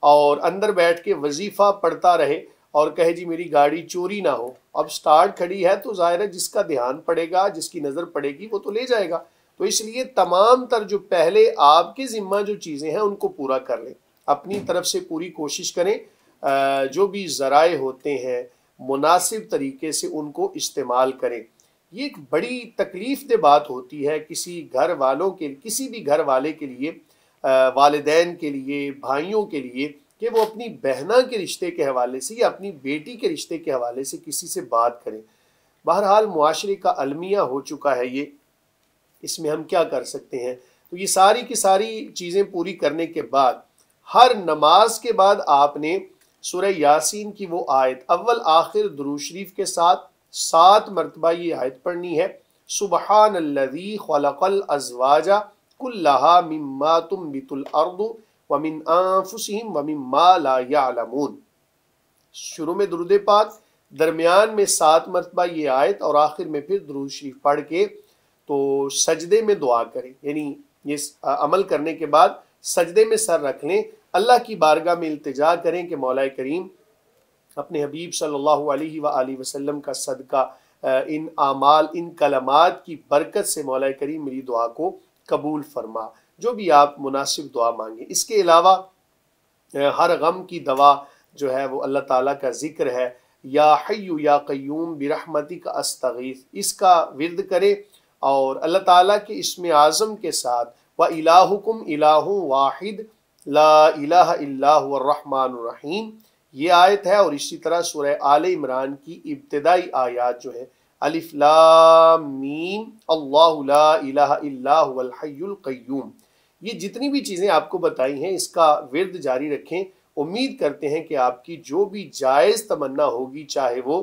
اور اندر بیٹھ کے وظیفہ پڑھتا رہے اور کہے جی میری گاڑی چوری نہ ہو۔ اب سٹارٹ کھڑی ہے تو ظاہر ہے جس کا دھیان پڑے گا، جس کی نظر پڑے گی وہ تو لے جائے گا۔ تو اس لیے تمام تر جو پہلے آپ کے ذمہ جو چیزیں ہیں ان کو پورا کر لیں، اپنی طرف سے پوری کوشش کریں، جو بھی ذرائع ہوتے ہیں مناسب طریقے سے ان کو استعمال کریں۔ یہ ایک بڑی تکلیف دہ بات ہوتی ہے کسی گھر والوں کے، کسی بھی گھر والے کے لیے، والدین کے لیے، بھائیوں کے لیے، کہ وہ اپنی بہنہ کے رشتے کے حوالے سے یا اپنی بیٹی کے رشتے کے حوالے سے کسی سے بات کریں۔ بہرحال معاشرے کا المیہ ہو چکا ہے یہ، اس میں ہم کیا کر سکتے ہیں؟ تو یہ ساری کی ساری چیزیں پوری کرنے کے بعد ہر نماز کے بعد آپ نے سورہ یاسین کی وہ آیت اول آخر درود شریف کے ساتھ 7 مرتبہ یہ آیت پڑھنی ہے۔ سبحان الذی خلق الازواج کلھا مما تنبت الارض ومن انفسہم ومما لا یعلمون۔ شروع میں درود پاک، درمیان میں 7 مرتبہ یہ آیت اور آخر میں پھر درود شریف پڑھ کے تو سجدے میں دعا کریں، یعنی یہ عمل کرنے کے بعد سجدے میں سر رکھ لیں، اللہ کی بارگاہ میں التجا کریں کہ مولا کریم اپنے حبیب صلی اللہ علیہ وآلہ وسلم کا صدقہ ان اعمال، ان کلمات کی برکت سے مولا کریم میری دعا کو قبول فرما۔ جو بھی آپ مناسب دعا مانگیں۔ اس کے علاوہ ہر غم کی دوا جو ہے وہ اللہ تعالیٰ کا ذکر ہے، یا حی یا قیوم برحمتک استغیث، اس کا ورد کریں اور اللہ تعالیٰ کے اسم اعظم کے ساتھ وَإِلَٰهُكُمْ إِلَٰهٌ وَاحِدٌ لَا إِلَٰهَ إِلَّا هُوَ الرَّحْمَٰنُ الرَّحِيمُ یہ آیت ہے، اور اسی طرح سورہ آل عمران کی ابتدائی آیات جو ہے الف لام میم اللہ لا الہ الا هو الحی القیوم، یہ جتنی بھی چیزیں آپ کو بتائی ہیں اس کا ورد جاری رکھیں۔ امید کرتے ہیں کہ آپ کی جو بھی جائز تمنا ہوگی، چاہے وہ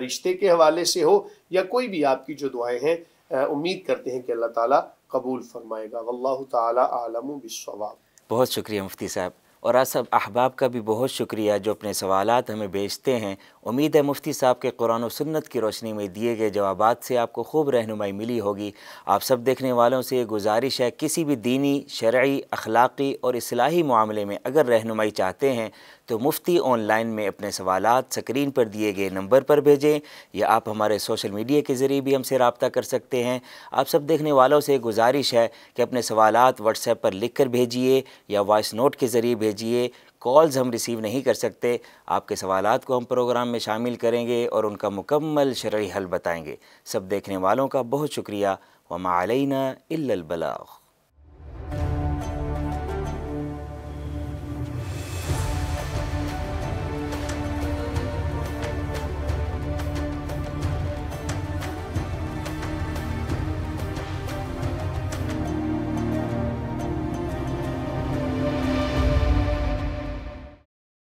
رشتے کے حوالے سے ہو یا کوئی بھی آپ کی جو دعائیں ہیں، امید کرتے ہیں کہ اللہ تعالیٰ قبول فرمائے گا۔ واللہ تعالیٰ عالم بالصواب۔ بہت شکریہ مفتی صاحب، اور آپ سب احباب کا بھی بہت شکریہ جو اپنے سوالات ہمیں بھیجتے ہیں۔ امید ہے مفتی صاحب کے قرآن و سنت کی روشنی میں دیے گئے جوابات سے آپ کو خوب رہنمائی ملی ہوگی۔ آپ سب دیکھنے والوں سے یہ گزارش ہے، کسی بھی دینی، شرعی، اخلاقی اور اصلاحی معاملے میں اگر رہنمائی چاہتے ہیں تو مفتی آن لائن میں اپنے سوالات سکرین پر دیے گئے نمبر پر بھیجیں، یا آپ ہمارے سوشل میڈیا کے ذریعے بھی ہم سے رابطہ کر سکتے ہیں۔ آپ سب دیکھنے والوں سے گزارش ہے کہ اپنے سوالات واٹس ایپ پر لکھ کر بھیجیے یا وائس نوٹ کے ذریعے بھیجیے۔ کالز ہم ریسیو نہیں کر سکتے، آپ کے سوالات کو ہم پروگرام میں شامل کریں گے اور ان کا مکمل شرعی حل بتائیں گے۔ سب دیکھنے والوں کا بہت شکریہ۔ وما علینا الا البلاغ۔